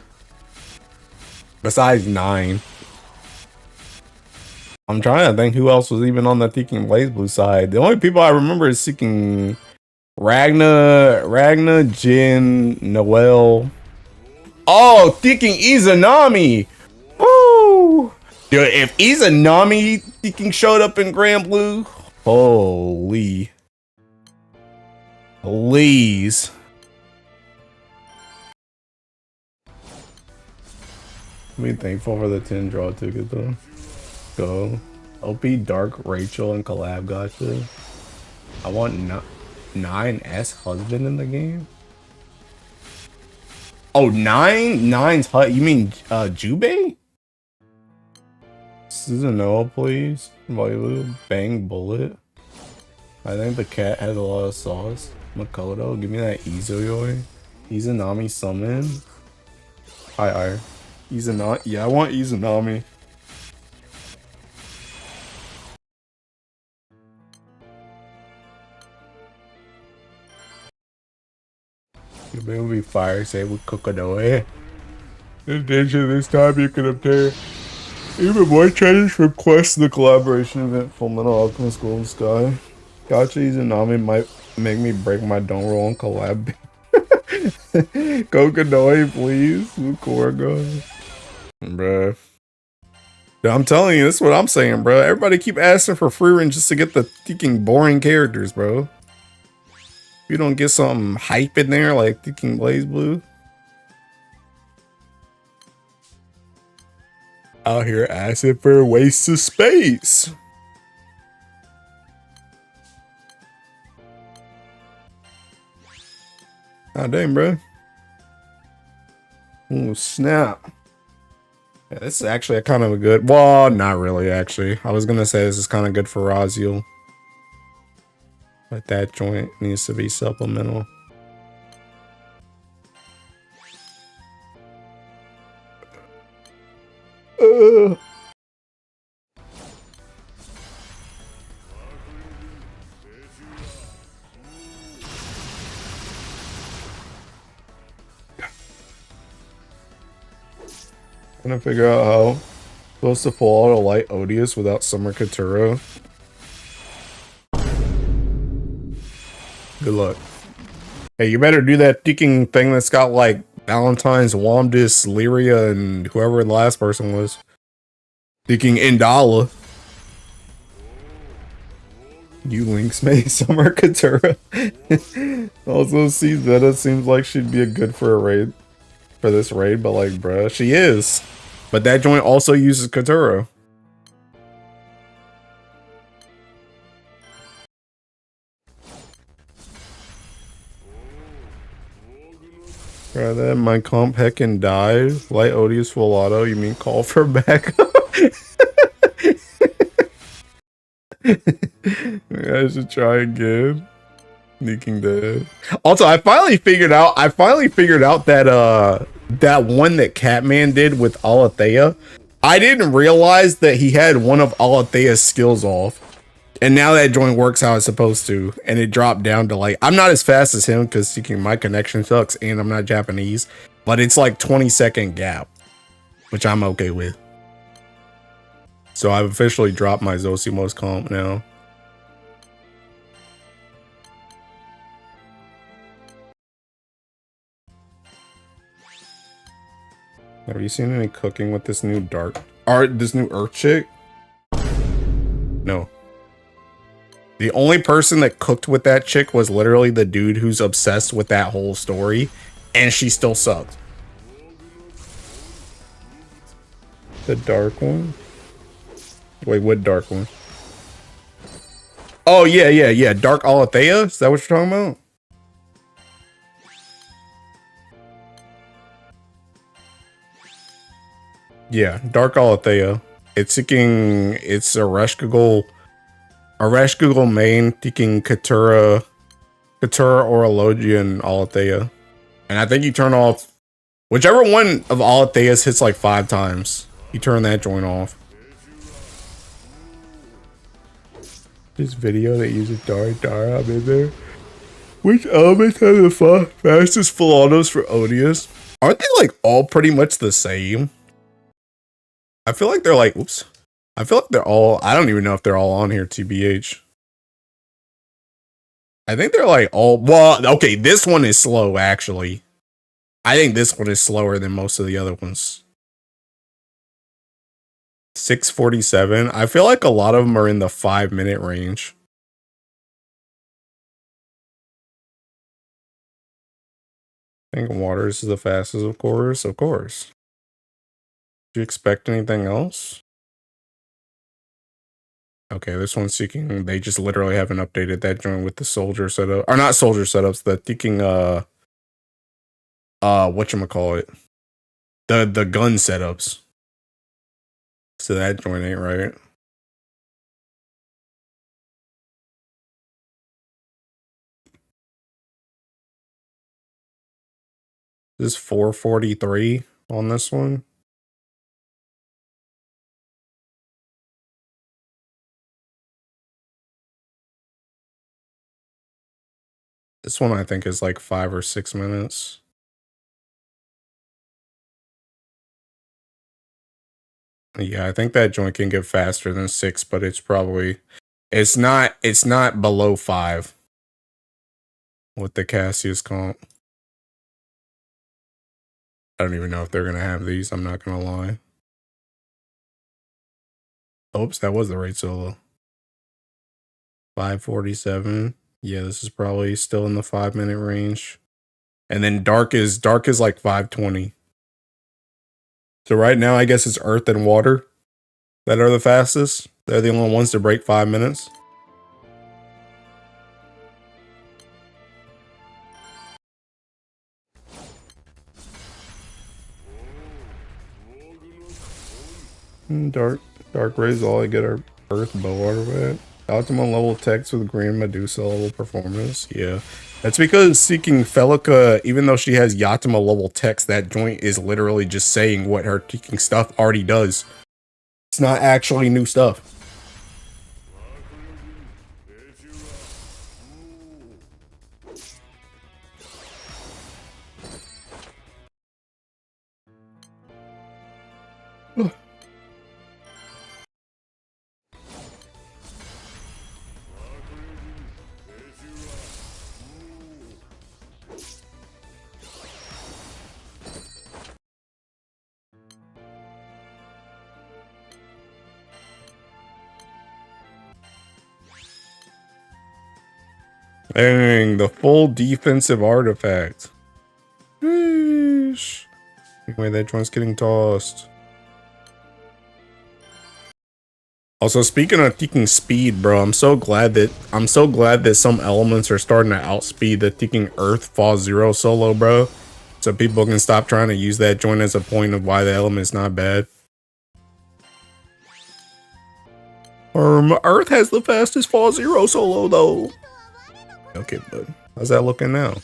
Besides 9. I'm trying to think who else was even on the Seeking BlazBlue side. The only people I remember is Seeking Ragna, Jin, Noel. Oh, Seeking Izanami. Woo! Dude, if Izanami Seeking showed up in Granblue, holy. Please. Be thankful for the 10 draw ticket though. Go. OP Dark, Rachel, and Collab gotcha. I want 9's husband in the game. Oh, 9's you mean Jubei? Susanoo, please. Vailu, Bang Bullet. I think the cat has a lot of sauce. Makoto, give me that Izoyoi. Izanami summon. Hi. Izanami. Yeah, I want Izanami. It will be fire save with Kokodoe. In addition, this time you can obtain even more treasures from quests in the collaboration event Full Metal Alchemist Golden Sky. Gotcha, Izanami might make me break my don't roll on collab. Kokodoe, please. Lukorgo. Bruh. I'm telling you, this is what I'm saying, bro. Everybody keep asking for free run just to get the freaking boring characters, bro. If you don't get some hype in there like freaking BlazBlue. Out here asking for a waste of space. Oh, dang, bro. Oh, snap. Yeah, this is actually a kind of a good... Well, not really, actually. I was going to say this is kind of good for Raziel. But that joint needs to be supplemental. Trying to figure out how supposed to pull out a light Odious without Summer Katura. Good luck. Hey, you better do that freaking thing that's got like Valentine's, Womdus, Lyria, and whoever the last person was. Freaking Indala. You Lynx made Summer Katura. Also, Zeta seems like she'd be a good for a raid. For this raid, but like, bruh, she is. But that joint also uses Katura. Bruh, then my comp heckin' died. Light Odious full auto, you mean call for backup? I should try again. Sneaking dead. Also, I finally figured out that that one that Catman did with Alethea. I didn't realize that he had one of Alethea's skills off. And now that joint works how it's supposed to. And it dropped down to like, I'm not as fast as him because my connection sucks and I'm not Japanese. But it's like 20-second gap. Which I'm okay with. So I've officially dropped my Zosimos comp now. Have you seen any cooking with this new this new Earth chick? No. The only person that cooked with that chick was literally the dude who's obsessed with that whole story, and she still sucked. The dark one? Wait, what dark one? Oh, yeah. Dark Alethea? Is that what you're talking about? Yeah, Dark Alethea. It's seeking... It's a Reshkagul main seeking Katura Orologian Alethea. And I think you turn off... Whichever one of Alethea's hits like 5 times. You turn that joint off. This video that uses Dara, I'm in there. Which elements have the fastest full autos for Odious? Aren't they like all pretty much the same? I feel like they're like, oops. I feel like they're all, I don't even know if they're all on here, TBH. I think they're like all, well, okay, this one is slow, actually. I think this one is slower than most of the other ones. 647. I feel like a lot of them are in the 5-minute range. I think Waters is the fastest, of course. Of course. Do you expect anything else? Okay, this one's seeking. They just literally haven't updated that joint with the soldier setup, or not soldier setups. The seeking whatchamacallit, the gun setups. So that joint ain't right. This is 443 on this one. This one I think is like 5 or 6 minutes. Yeah, I think that joint can get faster than 6, but it's probably it's not below 5 with the Cassius comp. I don't even know if they're gonna have these, I'm not gonna lie. Oops, that was the right solo. 547. Yeah, this is probably still in the 5-minute range. And then dark is like 520. So right now I guess it's earth and water that are the fastest. They're the only ones to break 5 minutes. Dark rays all I get are earth bow artifact. Optimal level text with Grand Medusa level performance. Yeah. That's because Seeking Felica, even though she has Yatima level text, that joint is literally just saying what her Seeking stuff already does. It's not actually new stuff. Dang, the full defensive artifact. Sheesh. Anyway, that joint's getting tossed. Also, speaking of taking speed, bro, I'm so glad that some elements are starting to outspeed the taking Earth Fall Zero solo, bro. So people can stop trying to use that joint as a point of why the element's not bad. Earth has the fastest Fall Zero solo, though. Okay, bud. How's that looking now?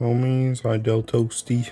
Homies, hi Del Toasty.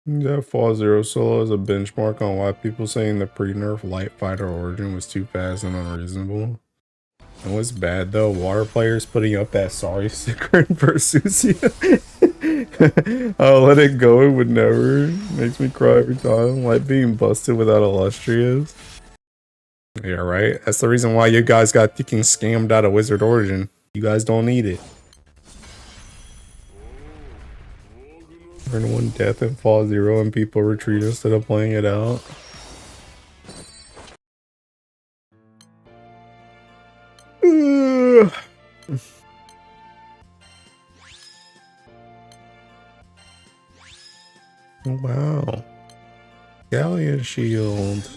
That Fall Zero solo is a benchmark on why people saying the pre-nerf light fighter origin was too fast and unreasonable. And what's bad though, water players putting up that sorry sticker in Versusia. I'll let it go, it would never. Makes me cry every time. Like being busted without illustrious. Yeah, right? That's the reason why you guys got fucking scammed out of Wizard Origin. You guys don't need it. Turn 1 death and Fall Zero and people retreat instead of playing it out. Wow. Galleon shield.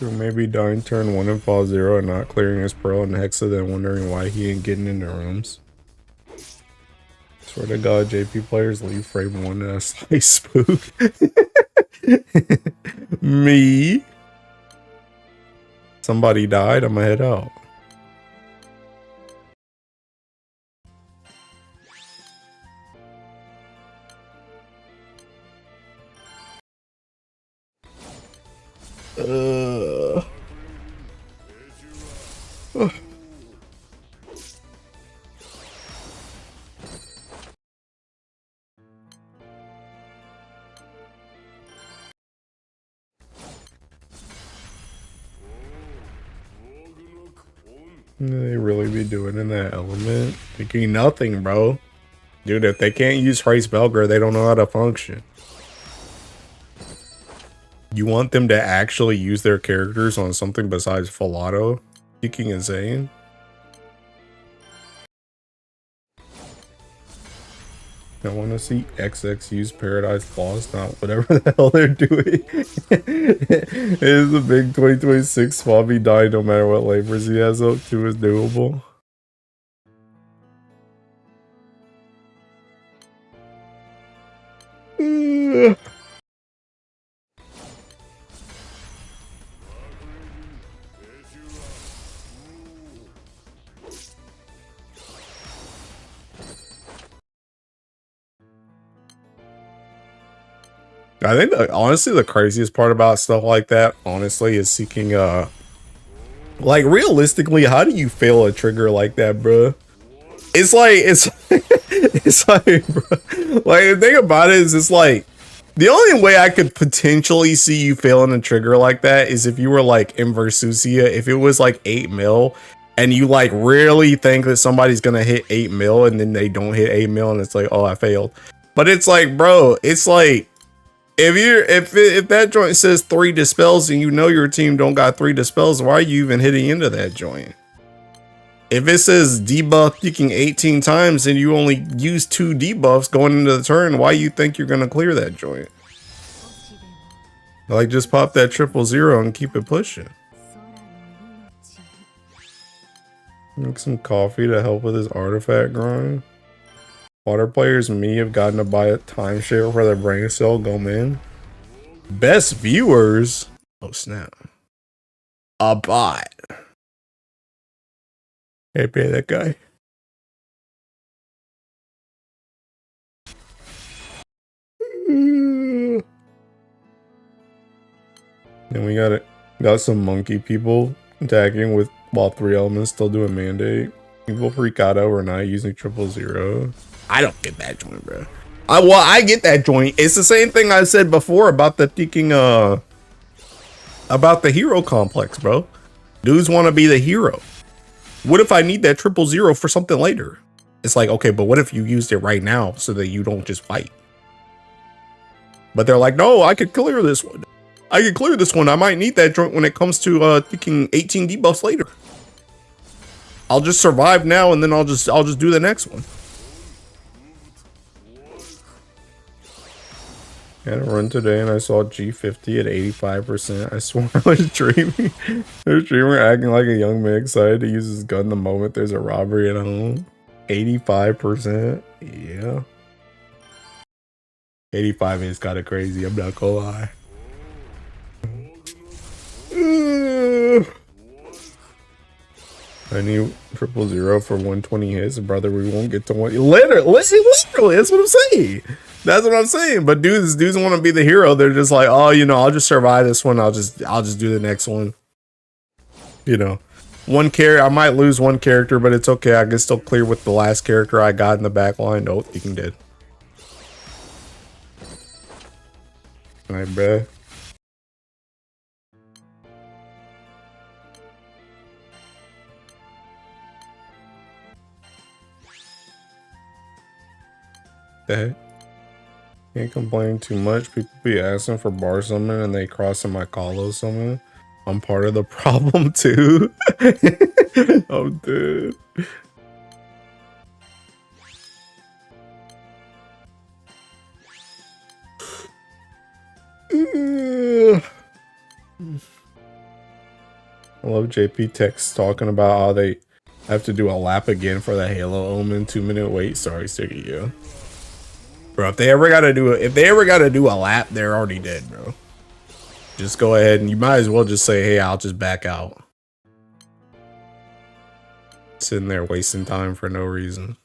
Or maybe dying turn 1 and fall 0 and not clearing his pearl and Hexa, then wondering why he ain't getting into rooms. Swear to God, JP players leave frame 1 and a slice spook. Me. Somebody died, I'ma head out. They really be doing in that element? Thinking nothing, bro. Dude, if they can't use Hrace Belger, they don't know how to function. You want them to actually use their characters on something besides Filato? Freaking insane. I want to see XX use Paradise Lost, not whatever the hell they're doing. It is a big 2026 Fabi die no matter what labors he has up to is doable. I think honestly the craziest part about stuff like that, honestly, is seeking like realistically, how do you fail a trigger like that, bro? It's like it's like, bro, like the thing about it is it's like the only way I could potentially see you failing a trigger like that is if you were like in Versusia, if it was like 8 mil and you like really think that somebody's gonna hit 8 mil and then they don't hit 8 mil and it's like, oh, I failed. But it's like, bro, it's like if that joint says 3 dispels and you know your team don't got 3 dispels, why are you even hitting into that joint? If it says debuff peaking 18 times and you only use 2 debuffs going into the turn, why you think you're gonna clear that joint? Like, just pop that 000 and keep it pushing. Make some coffee to help with his artifact grind. Water players me have gotten to buy a timeshare for their brain cell go man. Best viewers. Oh snap. A bot. Hey, pay that guy. And we got some monkey people attacking with while 3 elements still doing mandate. People freak out overnight using 000. I don't get that joint, bro. I get that joint. It's the same thing I said before about the thinking about the hero complex, bro. Dudes want to be the hero. What if I need that 000 for something later? It's like, okay, but what if you used it right now so that you don't just fight? But they're like, no, I could clear this one. I could clear this one. I might need that joint when it comes to thinking 18 debuffs later. I'll just survive now and then I'll just do the next one. I had a run today and I saw G50 at 85%. I swear I was dreaming. The streamer acting like a young man excited to use his gun the moment there's a robbery at home. 85%. Yeah. 85 is kind of crazy, I'm not gonna lie. I need 000 for 120 hits, brother. We won't get to one. Literally, that's what I'm saying. That's what I'm saying. But dudes want to be the hero. They're just like, oh, you know, I'll just survive this one. I'll just do the next one. You know, one character. I might lose one character, but it's okay. I can still clear with the last character I got in the back line. Oh, you can dead. All right, bruh. Can't complain too much. People be asking for bar summon and they crossing my Kalo summon. I'm part of the problem too. Oh, dude. I love JP Tex talking about how they have to do a lap again for the Halo Omen 2-minute wait. Sorry, Sticky, yo. Bro, if they ever gotta do a lap, they're already dead, bro. Just go ahead and you might as well just say, hey, I'll just back out. Sitting there wasting time for no reason.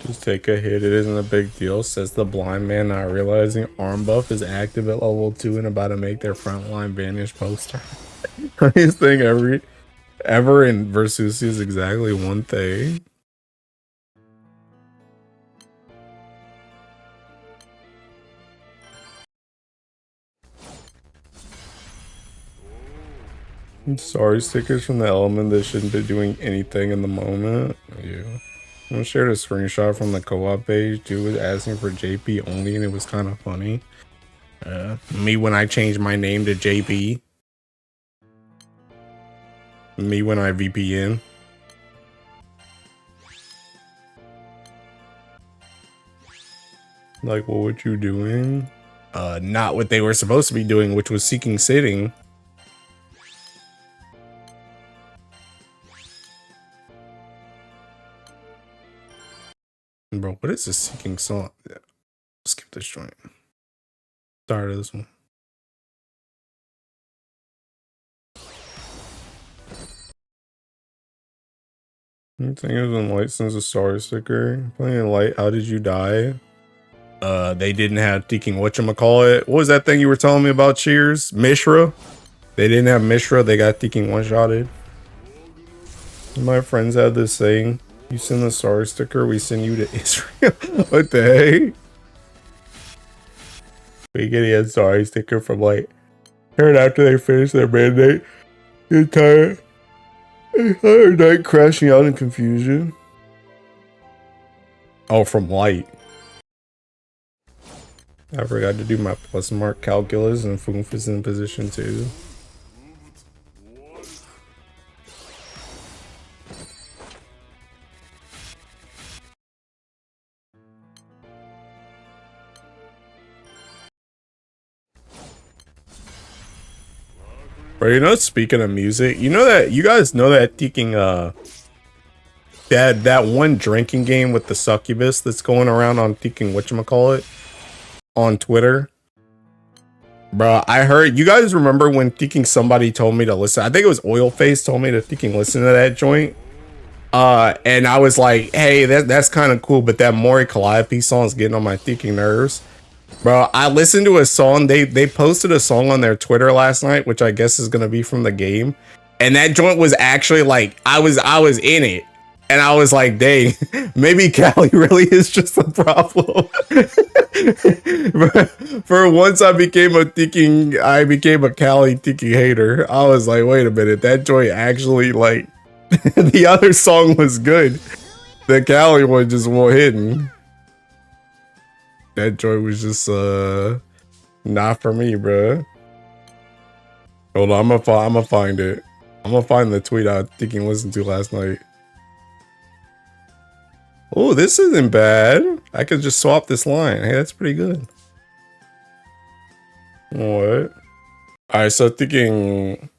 Just take a hit, it isn't a big deal, says the blind man, not realizing arm buff is active at level 2 and about to make their frontline vanish poster. Funniest thing ever in Versus is exactly one thing. Sorry stickers from the element that shouldn't be doing anything in the moment. Yeah. I shared a screenshot from the co-op page. Dude was asking for JP only and it was kind of funny. Me when I changed my name to JP. Me when I VPN. Like, what were you doing? Not what they were supposed to be doing, which was seeking sitting. Bro, what is this seeking song? Yeah. Skip this joint. Tired of this one. I think it was on Light since a star sticker. Playing Light, how did you die? They didn't have Deaking whatchamacallit. What was that thing you were telling me about, Cheers? Mishra? They didn't have Mishra, they got Deaking one-shotted. My friends had this saying, you send the star sticker, we send you to Israel. What the heck? We get a star sticker from like, heard after they finished their mandate, the entire night crashing out in confusion. Oh, from Light. I forgot to do my plus mark calculus and Foof is in position 2. Bro, you know, speaking of music, you know that you guys know that taking that one drinking game with the succubus that's going around on taking whatchamacallit on Twitter. Bro, I heard you guys remember when thinking somebody told me to listen. I think it was Oilface told me to thinking listen to that joint. And I was like, hey, that's kind of cool, but that Mori Calliope song's getting on my thinking nerves. Bro, I listened to a song. They posted a song on their Twitter last night, which I guess is gonna be from the game. And that joint was actually like I was in it. And I was like, dang, maybe Cali really is just the problem. For once I became a Cali thinking hater. I was like, wait a minute, that joint actually like the other song was good. The Cali one just more hidden. That joint was just not for me, bro. Hold on, I'm gonna find it. I'm gonna find the tweet I thinking listened to last night. Oh, this isn't bad. I could just swap this line. Hey, that's pretty good. What? Alright, so thinking.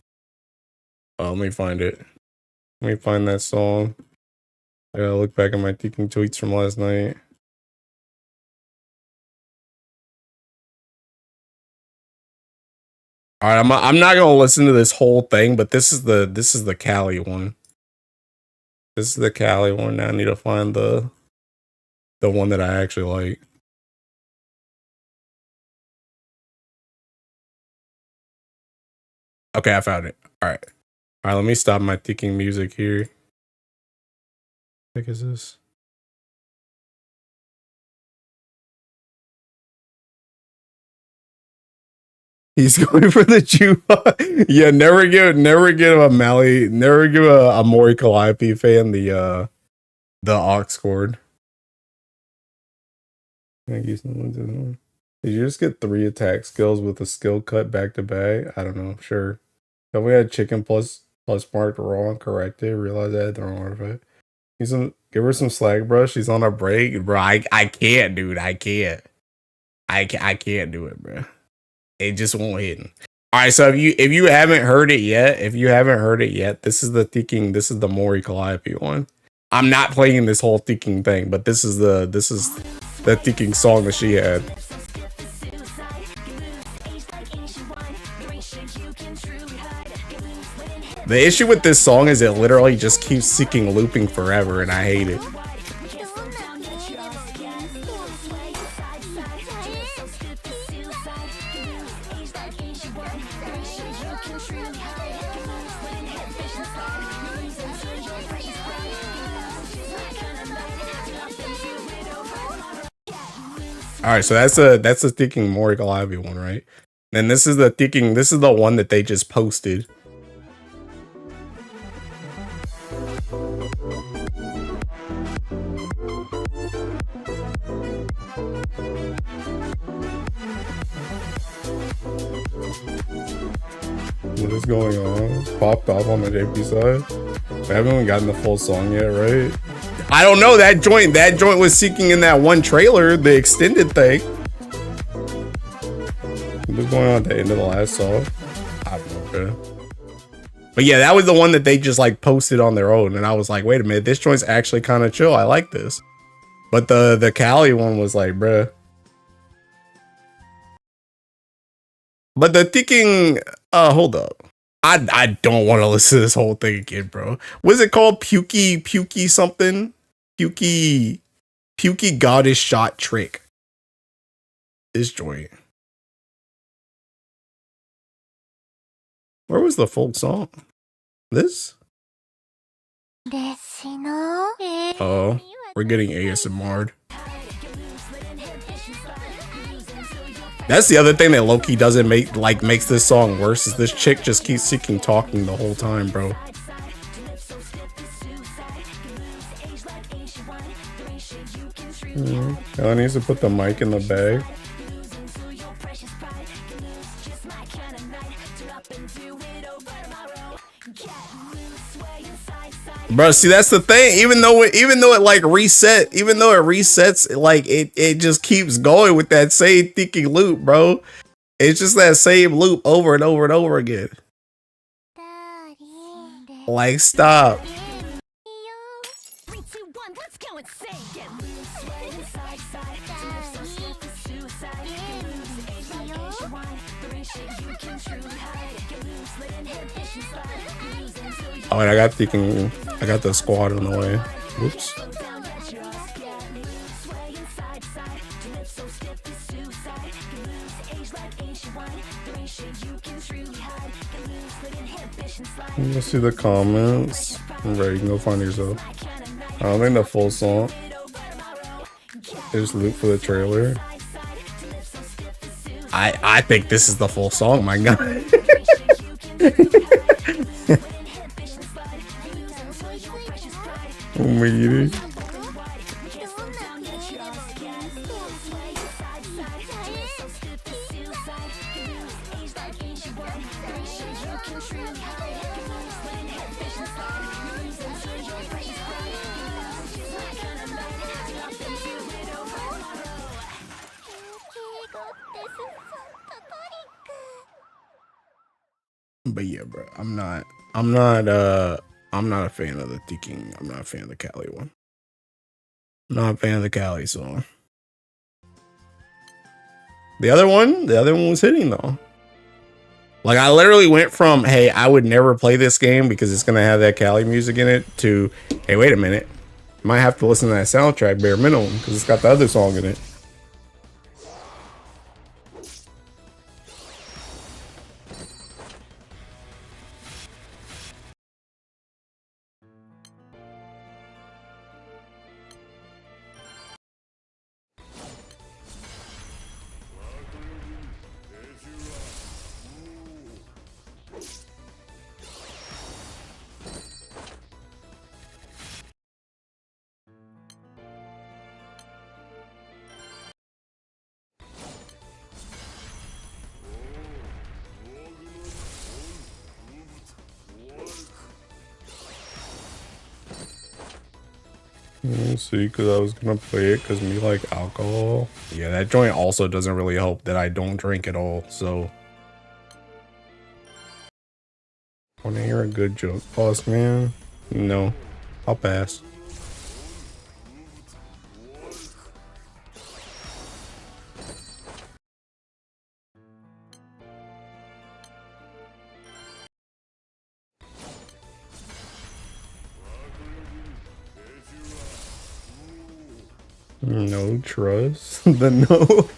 Oh, let me find it. Let me find that song. I gotta look back at my thinking tweets from last night. Alright, I'm not gonna listen to this whole thing, but this is the Cali one. This is the Cali one. Now I need to find the one that I actually like. Okay, I found it. All right. All right, let me stop my ticking music here. What the heck is this? He's going for the jukebox. Yeah, never give a Mali, never give a Mori Calliope fan the aux chord. Thank you. Did you just get 3 attack skills with a skill cut back to back? I don't know. Sure. Have we had chicken plus marked wrong corrected? Realize I had the wrong artifact. Give her some slag, bro. She's on a break, bro. I can't, dude. I can't. I can't do it, bro. It just won't hit. All right, so if you haven't heard it yet, this is the Mori Calliope one. I'm not playing this whole thinking thing, but this is the thinking song that she had. The issue with this song is it literally just keeps seeking looping forever, and I hate it. All right, so that's a thinking Mori Calliope one, right? And this is the one that they just posted. What is going on? Popped off on the JP side. I haven't even gotten the full song yet, right? I don't know. That joint was seeking in that one trailer, the extended thing. What's going on at the end of the last song? I don't know, bro. But yeah, that was the one that they just like posted on their own, and I was like, wait a minute, this joint's actually kind of chill. I like this. But the Cali one was like, bruh. But the thinking, hold up. I don't want to listen to this whole thing again, bro. What's it called? Pukey something? Pukey goddess shot trick. This joint. Where was the full song? This? Oh, we're getting ASMR'd. That's the other thing that Loki doesn't makes this song worse is this chick just keeps seeking talking the whole time, bro. Ella needs to put the mic in the bag. Bro, see, that's the thing. Even though it like resets, like it just keeps going with that same thinking loop, bro. It's just that same loop over and over and over again. Like, stop. Oh, and I got the squad on the way. Whoops. Let's see the comments. Right, you can go find yourself. I don't think the full song. Just loop for the trailer. I think this is the full song, my god. Weedy. But yeah, bro, I'm not a fan of the thinking. I'm not a fan of the Cali one. I'm not a fan of the Cali song. The other one was hitting though. Like, I literally went from, hey, I would never play this game because it's gonna have that Cali music in it, to, hey, wait a minute, might have to listen to that soundtrack bare minimum because it's got the other song in it. We'll see, because I was gonna play it because me like alcohol. Yeah, that joint also doesn't really help that I don't drink at all, so. Wanna hear a good joke, boss man? No, I'll pass. No trust. The no.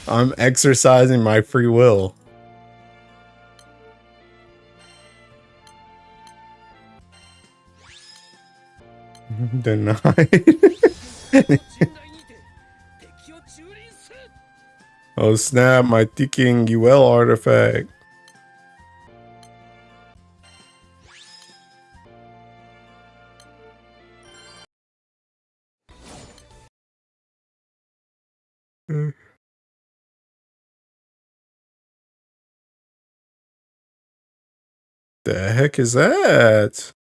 I'm exercising my free will. Denied. Oh snap, my ticking UL artifact. The heck is that?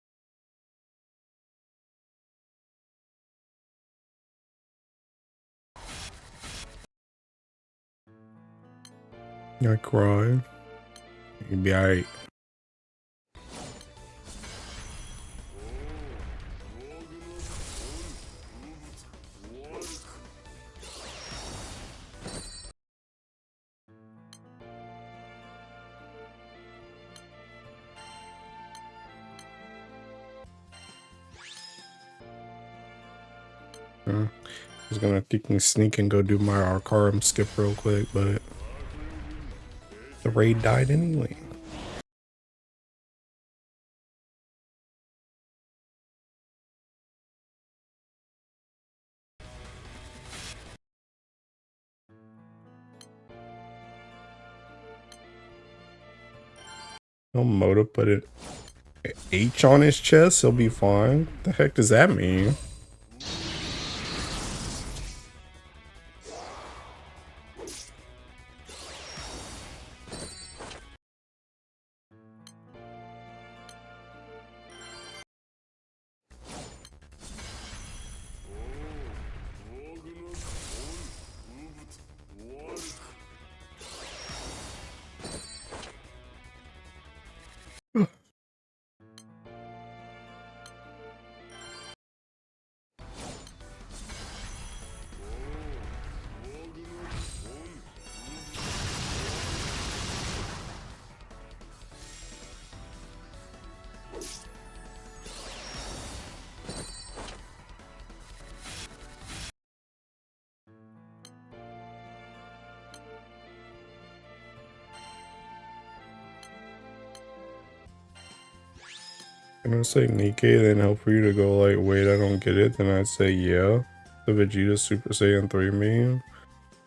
I cried. You'll be alright. I was gonna sneak and go do my Arcarum skip real quick, but the raid died anyway. No Moto put an H on his chest, he'll be fine. The heck does that mean? I'm gonna say Nikkei, then help for you to go like, wait, I don't get it. Then I'd say, yeah. The Vegeta Super Saiyan 3 meme.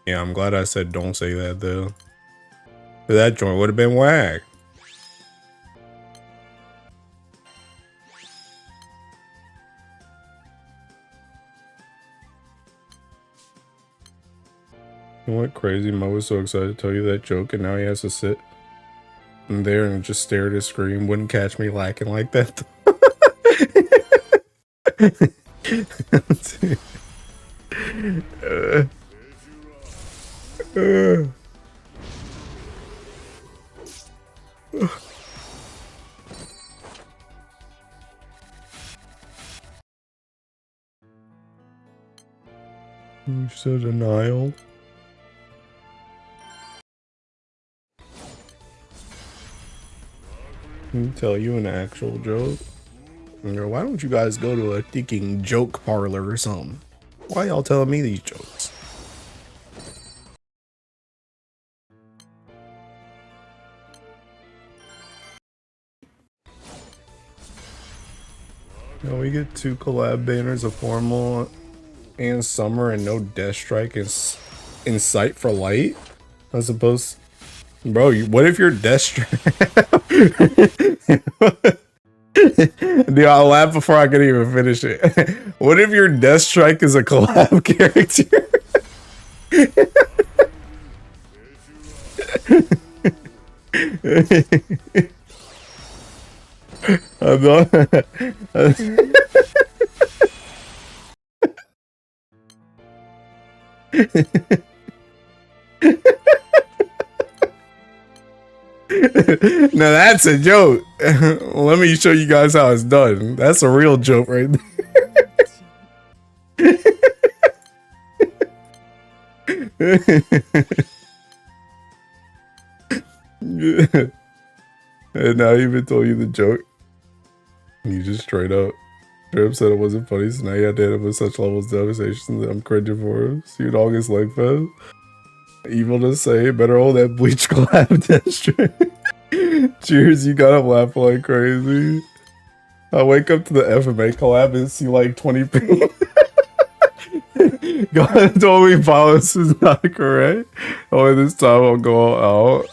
Yeah, I'm glad I said don't say that though. That joint would have been whack. You know what crazy? Mo was so excited to tell you that joke, and now he has to sit there and just stare at his screen. Wouldn't catch me lacking like that. You said denial. Let me tell you an actual joke. Why don't you guys go to a thinking joke parlor or something? Why y'all telling me these jokes? Now we get 2 collab banners of Formal and Summer and no Death Strike is in sight for light? As opposed, bro, what if you're Death Strike? Dude, I'll laugh before I can even finish it. What if your Death Strike is a collab character? I'm not. Now that's a joke. Let me show you guys how it's done. That's a real joke right there. And now he even told you the joke. You just straight up said it wasn't funny, so now you had to hit him with such levels of devastation that I'm cringing for him. See what August leg fest. Evil to say, better hold that bleach collab gesture. Cheers, you got him laughing like crazy. I wake up to the FMA collab and see like 20 people. God told me violence is not correct. Only this time I'll go out.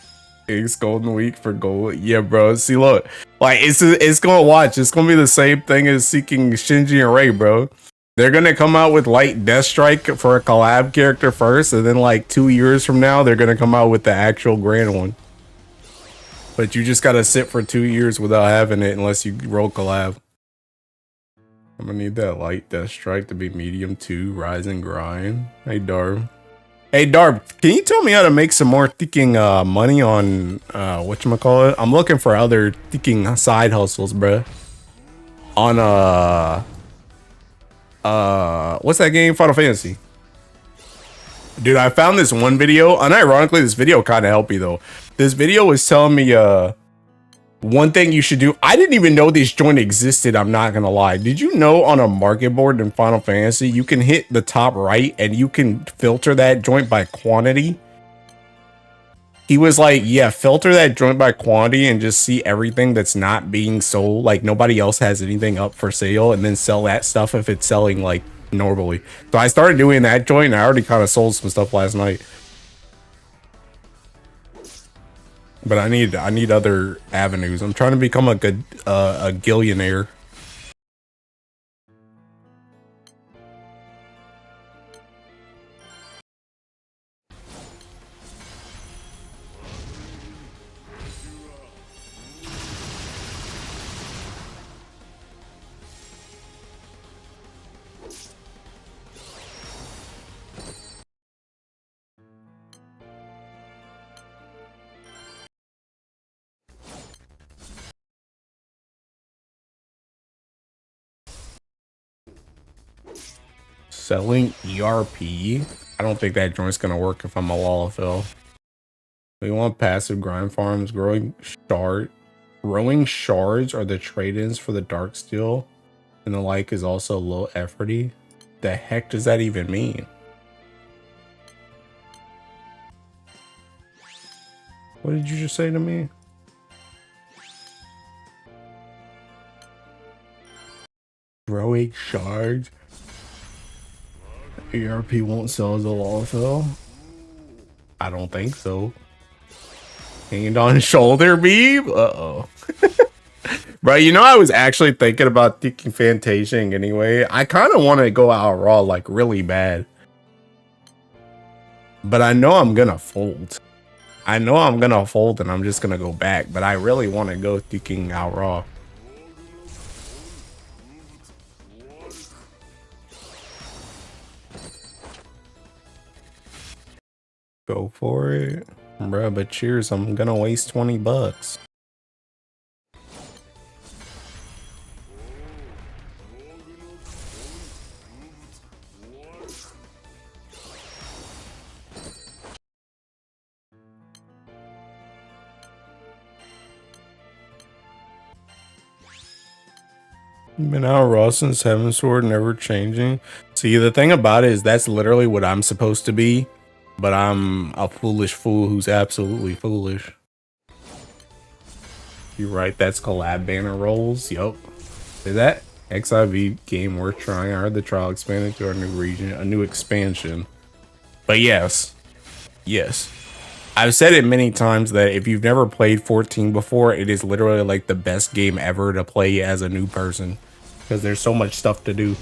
It's Golden Week for gold. Yeah, bro. See, look, like it's gonna watch. It's gonna be the same thing as seeking Shinji and Rei, bro. They're gonna come out with Light Death Strike for a collab character first, and then like 2 years from now, they're gonna come out with the actual grand one. But you just gotta sit for 2 years without having it unless you roll collab. I'm gonna need that Light Death Strike to be medium 2, rise and grind. Hey, Darb. Hey, Darb, can you tell me how to make some more thinking money on whatchamacallit? I'm looking for other thinking side hustles, bruh. On what's that game? Final Fantasy. Dude, I found this one video. Unironically, this video kind of helped me though. This video was telling me one thing you should do. I didn't even know this joint existed, I'm not gonna lie. Did you know on a market board in Final Fantasy, you can hit the top right and you can filter that joint by quantity? He was like, yeah, filter that joint by quantity and just see everything that's not being sold. Like nobody else has anything up for sale, and then sell that stuff if it's selling like normally. So I started doing that joint and I already kind of sold some stuff last night. But I need other avenues. I'm trying to become a good a gillionaire. Selling ERP? I don't think that joint's gonna work if I'm a Lalafell. We want passive grind farms. Growing shards are the trade-ins for the dark steel, and the like is also low efforty. The heck does that even mean? What did you just say to me? Growing shards? ERP won't sell as a Lalafell? I don't think so. Hand on shoulder beam? Uh-oh. Bro, you know, I was actually thinking about taking Fantasing anyway. I kind of want to go out raw, like, really bad. But I know I'm gonna fold. I know I'm gonna fold and I'm just gonna go back. But I really want to go thinking out raw. Go for it. Bruh, but cheers, I'm gonna waste 20 bucks. Been out raw since Heaven Sword, never changing. See, the thing about it is that's literally what I'm supposed to be, but I'm a foolish fool who's absolutely foolish. You're right, that's collab banner rolls. Yup. Is that XIV game worth trying? I heard the trial expanded to our new region, a new expansion. But yes. Yes. I've said it many times that if you've never played 14 before, it is literally like the best game ever to play as a new person. Because there's so much stuff to do.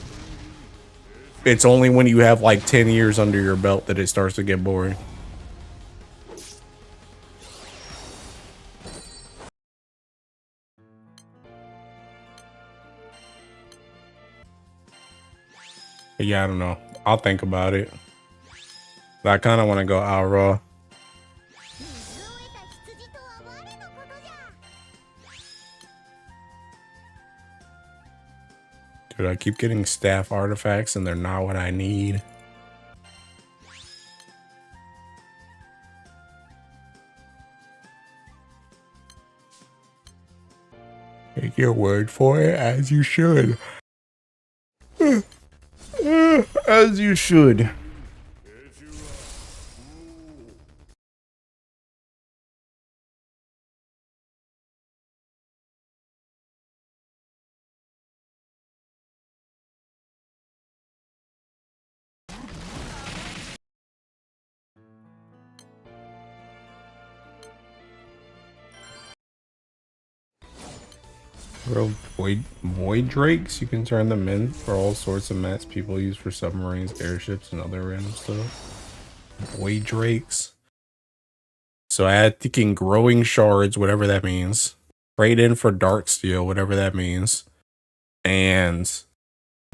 It's only when you have like 10 years under your belt that it starts to get boring. But yeah, I don't know. I'll think about it. But I kind of want to go Aura. Dude, I keep getting staff artifacts and they're not what I need. Take your word for it, as you should. As you should. Bro, void drakes, you can turn them in for all sorts of mats people use for submarines, airships, and other random stuff. Void drakes. So I had thinking growing shards, whatever that means. Trade in for dark steel, whatever that means. And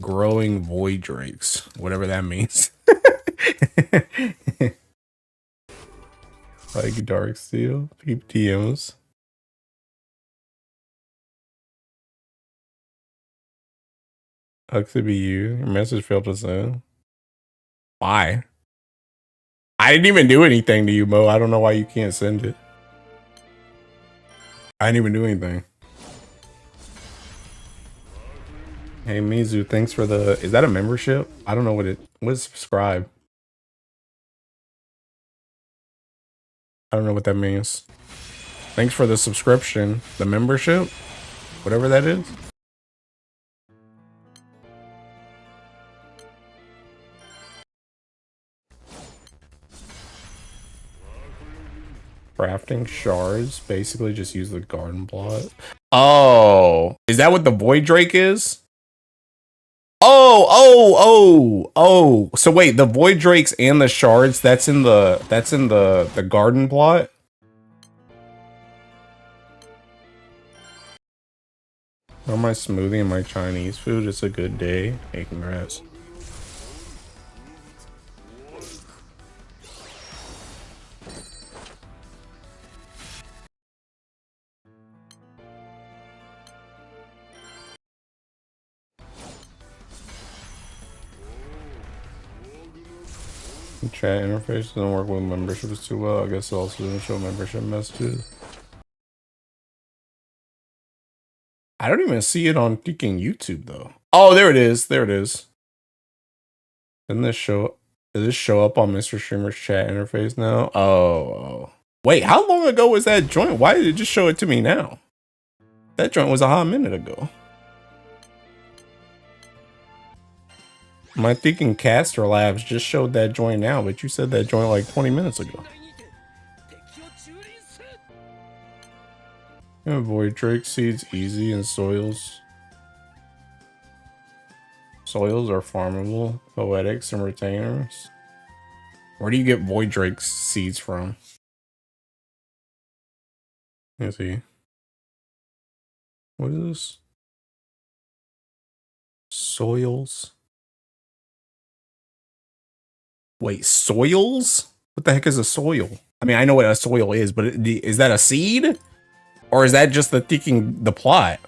growing void drakes, whatever that means. Like dark steel, keep TMs. Huxley be you. Your message failed to send. Why? I didn't even do anything to you, Mo. I don't know why you can't send it. I didn't even do anything. Hey Mizu, thanks for the. Is that a membership? I don't know what it. What's subscribe? I don't know what that means. Thanks for the subscription. The membership, whatever that is. Crafting shards. Basically, just use the garden plot. Oh, is that what the void drake is? Oh. So wait, the void drakes and the shards, that's in the garden plot? On my smoothie and my Chinese food, it's a good day. Hey, congrats. Chat interface doesn't work with memberships too well. I guess it also doesn't show membership messages. I don't even see it on freaking YouTube though. Oh, there it is. There it is. Didn't this show? Does this show up on Mr. Streamer's chat interface now? Oh. Wait, how long ago was that joint? Why did it just show it to me now? That joint was a hot minute ago. My thinking Caster Labs just showed that joint now, but you said that joint like 20 minutes ago. Avoid drake seeds easy and soils. Soils are farmable, poetics, and retainers. Where do you get void drake seeds from? Let's see. What is this? Soils. Wait, soils? What the heck is a soil? I mean, I know what a soil is, but is that a seed? Or is that just the plot?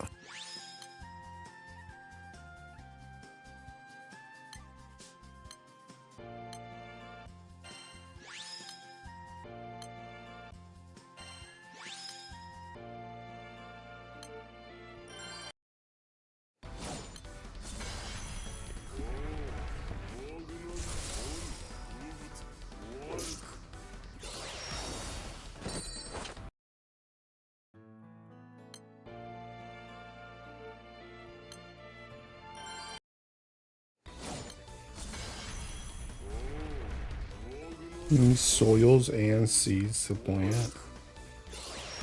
Soils and seeds to plant.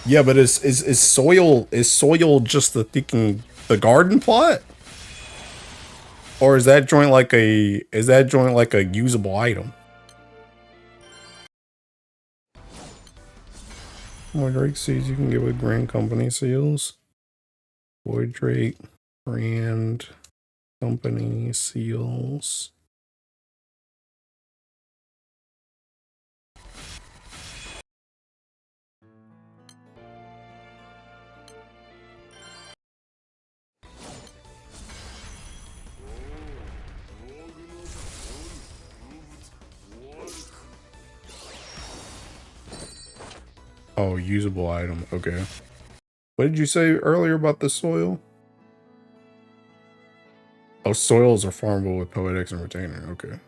Yeah, but is soil just the garden plot? Or is that joint like a usable item? Void Drake seeds you can get with Grand Company seals. Void Drake, Grand Company seals. Oh, usable item. Okay. What did you say earlier about the soil? Oh, soils are farmable with Poetics and Retainer. Okay.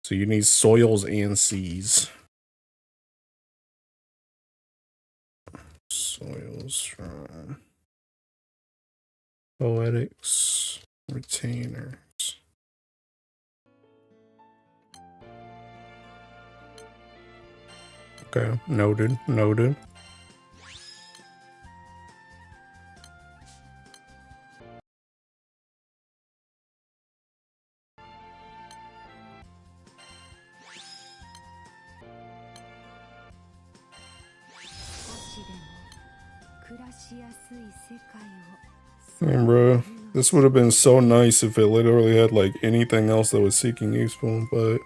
So you need soils and seas. Soils from Poetics, Retainers. Okay, noted, noted. Man, bro, this would have been so nice if it literally had like anything else that was seeking useful, but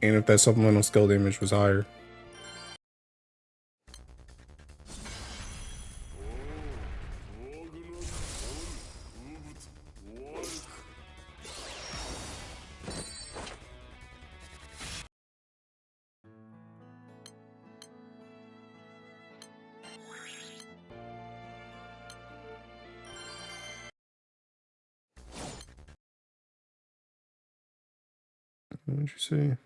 and if that supplemental skill damage was higher. What did you say?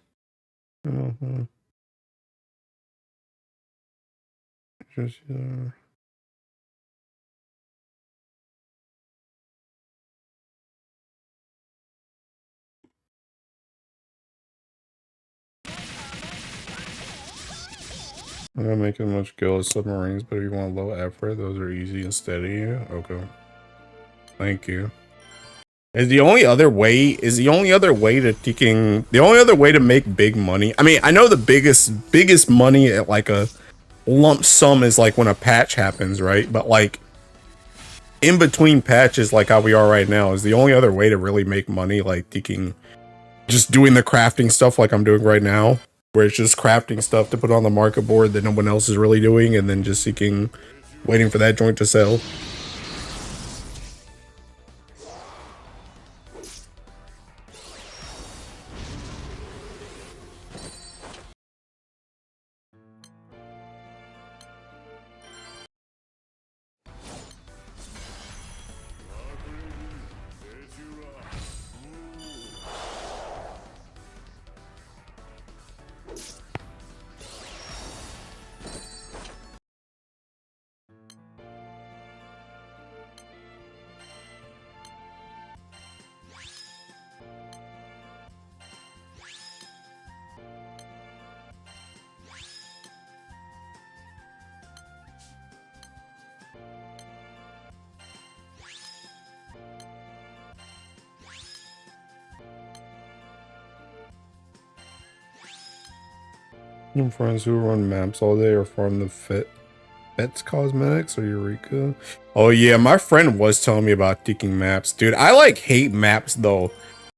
Just I'm not making much skill as submarines, but if you want low effort, those are easy and steady. Okay. Thank you. Is the only other way to make big money? I mean, I know the biggest money at like a lump sum is like when a patch happens, right? But like in between patches, like how we are right now, is the only other way to really make money like just doing the crafting stuff like I'm doing right now, where it's just crafting stuff to put on the market board that no one else is really doing, and then just waiting for that joint to sell. Friends who run maps all day or farm the Fet's Cosmetics or Eureka. Oh yeah, my friend was telling me about taking maps. Dude, I like hate maps though.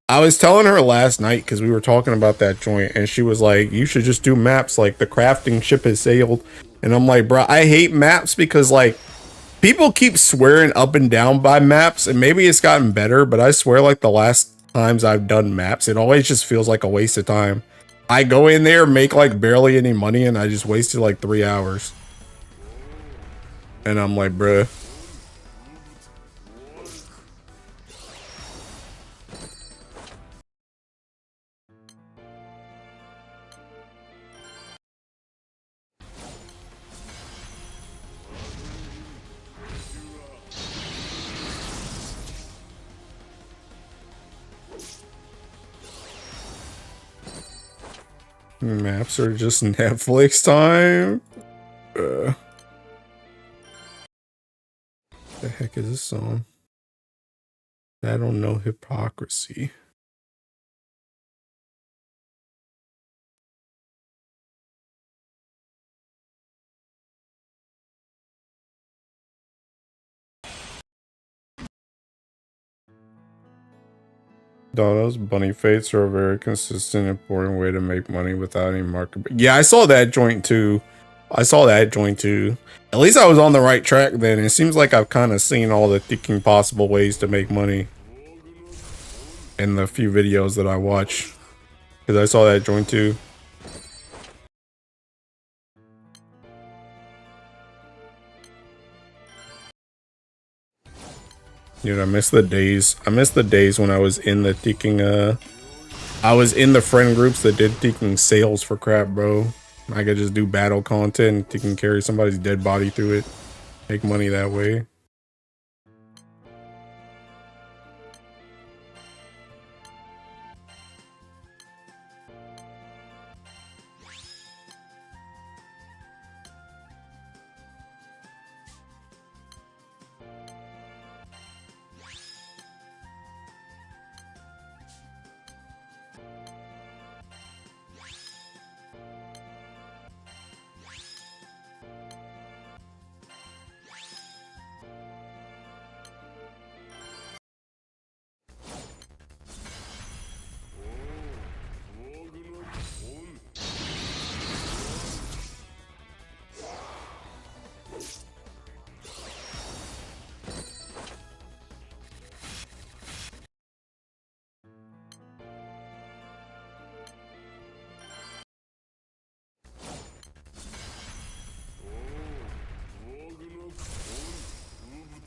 I was telling her last night because we were talking about that joint and she was like, you should just do maps, like the crafting ship has sailed. And I'm like, bro, I hate maps because like people keep swearing up and down by maps and maybe it's gotten better, but I swear like the last times I've done maps, it always just feels like a waste of time. I go in there, make like barely any money, and I just wasted like 3 hours. And I'm like, bruh. Maps are just Netflix time. The heck is this song? I don't know hypocrisy. Donna's bunny fates are a very consistent, important way to make money without any market. Yeah, I saw that joint too. At least I was on the right track then. It seems like I've kind of seen all the thinking possible ways to make money in the few videos that I watch. Because I saw that joint too. Dude, I miss the days. I miss the days when I was in the ticking I was in the friend groups that did ticking sales for crap, bro. I could just do battle content, ticking carry somebody's dead body through it. Make money that way.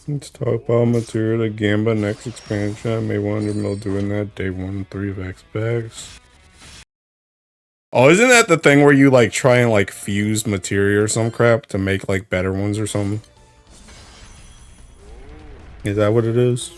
Let's talk about material to Gamba next expansion. I may 100 mil doing that day 1 3 of X packs. Oh, isn't that the thing where you like try and like fuse materia or some crap to make like better ones or something? Is that what it is?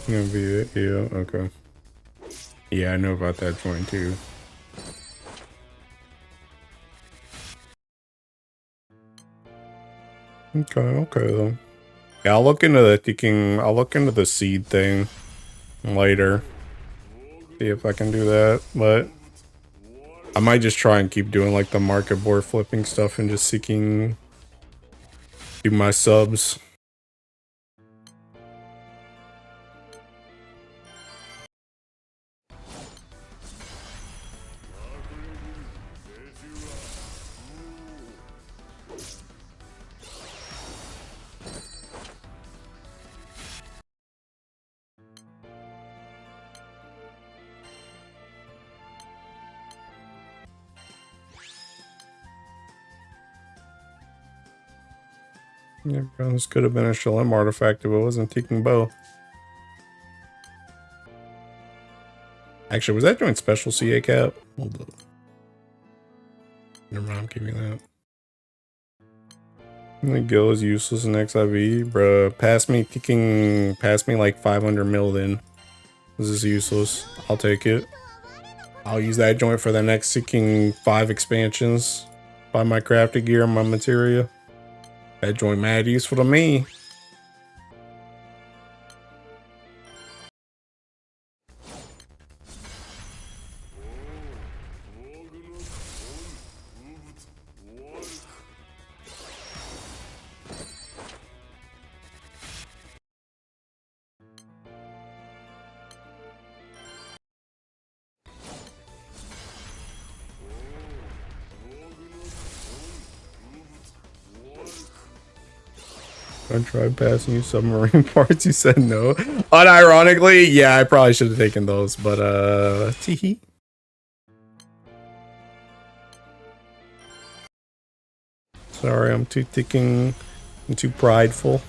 Gonna be it, yeah, okay. Yeah, I know about that joint too. Okay though. Yeah, I'll look into the I'll look into the seed thing later. See if I can do that, but I might just try and keep doing like the market board flipping stuff and just seeking do my subs. Yeah, bro, this could have been a Shalem artifact if it wasn't taking bow. Actually, was that joint special CA cap? Hold up. Never mind, I'm keeping that. The Gil is useless in XIV, bruh. Pass me like 500 mil then. This is useless. I'll take it. I'll use that joint for the next seeking 5 expansions. Buy my crafted gear and my materia. That joint mad useful to me. I tried passing you submarine parts, you said no. Unironically, yeah, I probably should have taken those, but teehee. Sorry, I'm too prideful.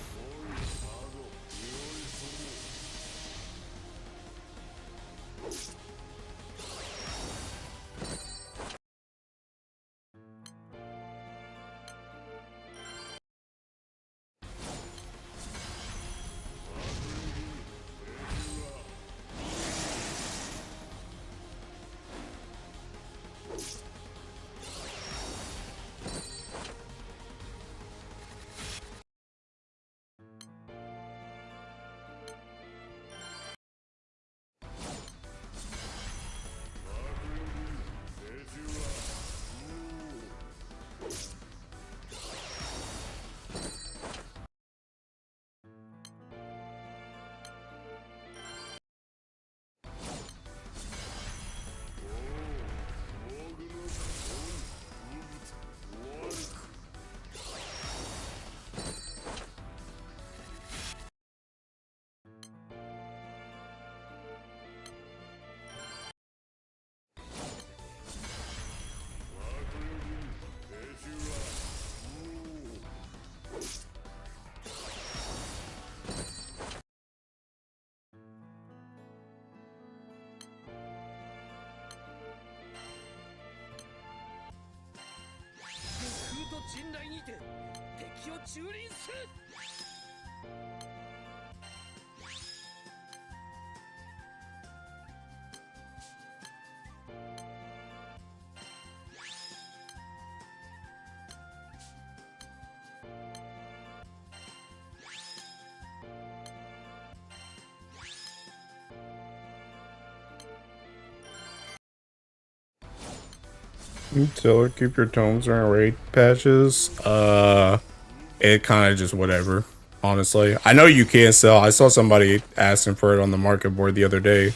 Tiller, keep your tomes during raid patches. It kind of just whatever. Honestly, I know you can sell. I saw somebody asking for it on the market board the other day.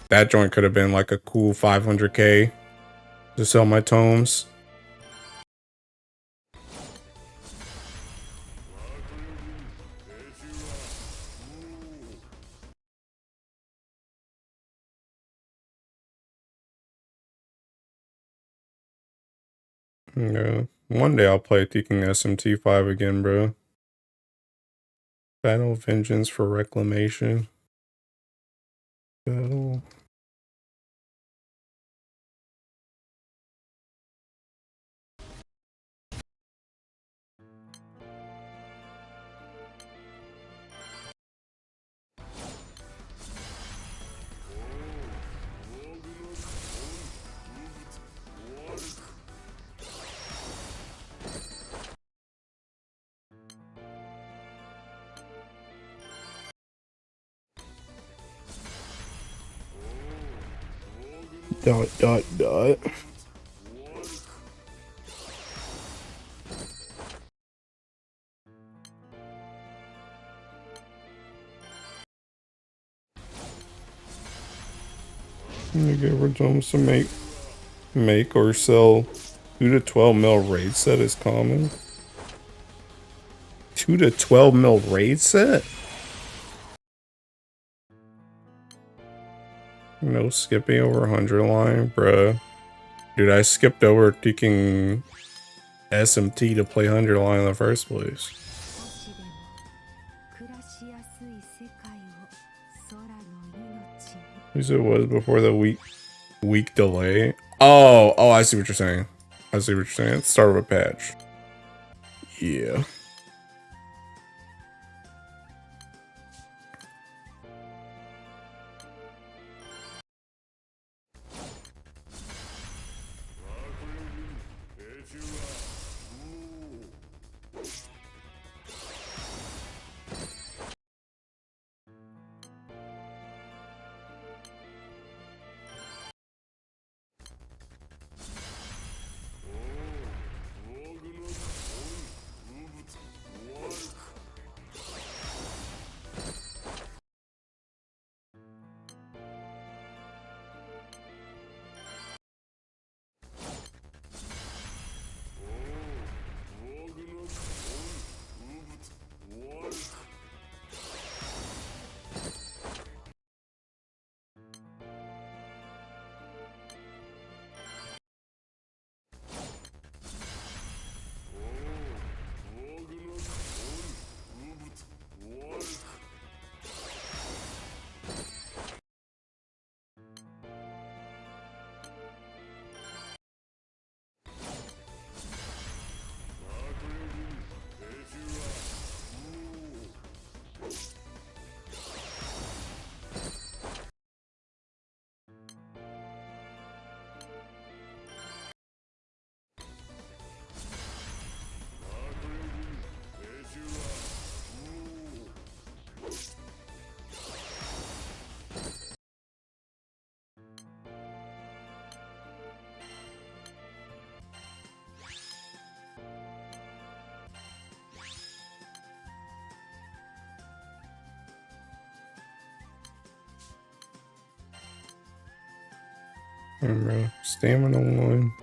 That joint could have been like a cool 500k to sell my tomes. Yeah, one day I'll play Teking SMT5 again, bro. Battle Vengeance for Reclamation. Battle. Dot dot dot. You give her tomes to make or sell 2 to 12 mil raid set is common. 2 to 12 mil raid set? No skipping over 100 line, bruh. Dude, I skipped over taking SMT to play 100 line in the first place. At least it was before the week delay. Oh, I see what you're saying. I see what you're saying. It's the start of a patch. Yeah. Bro, stamina 1.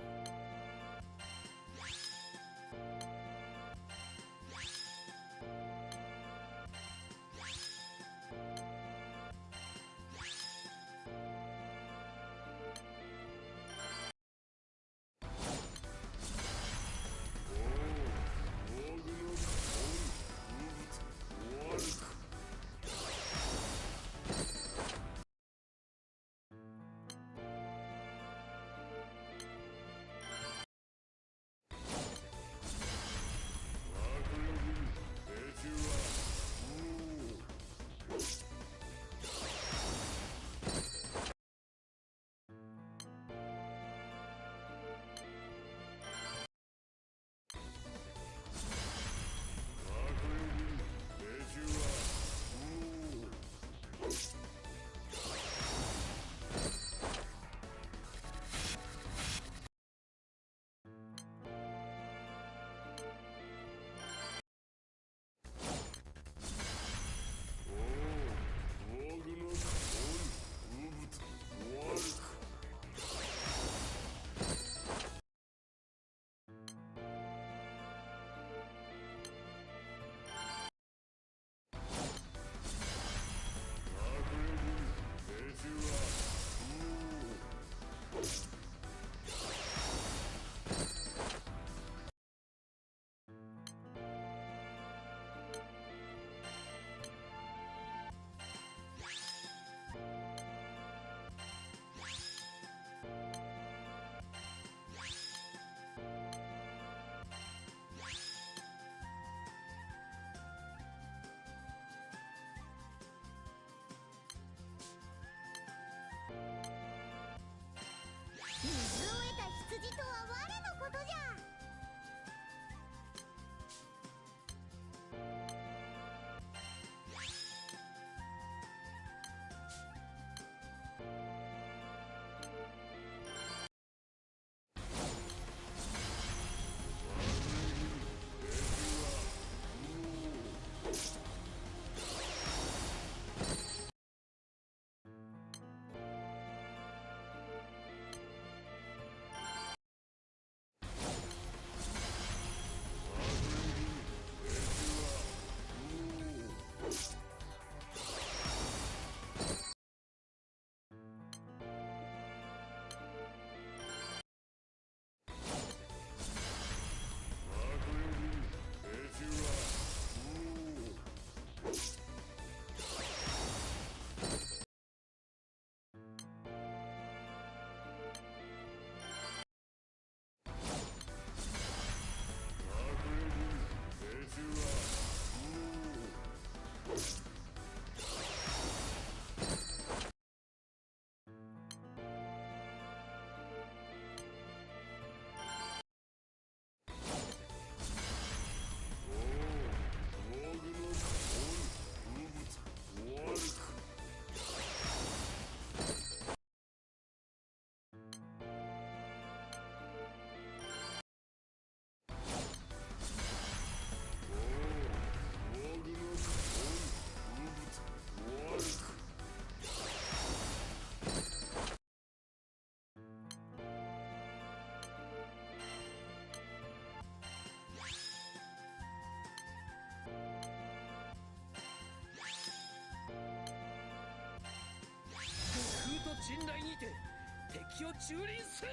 駐輪せ。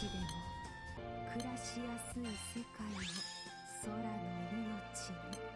でも暮らしやすい世界を空の命に。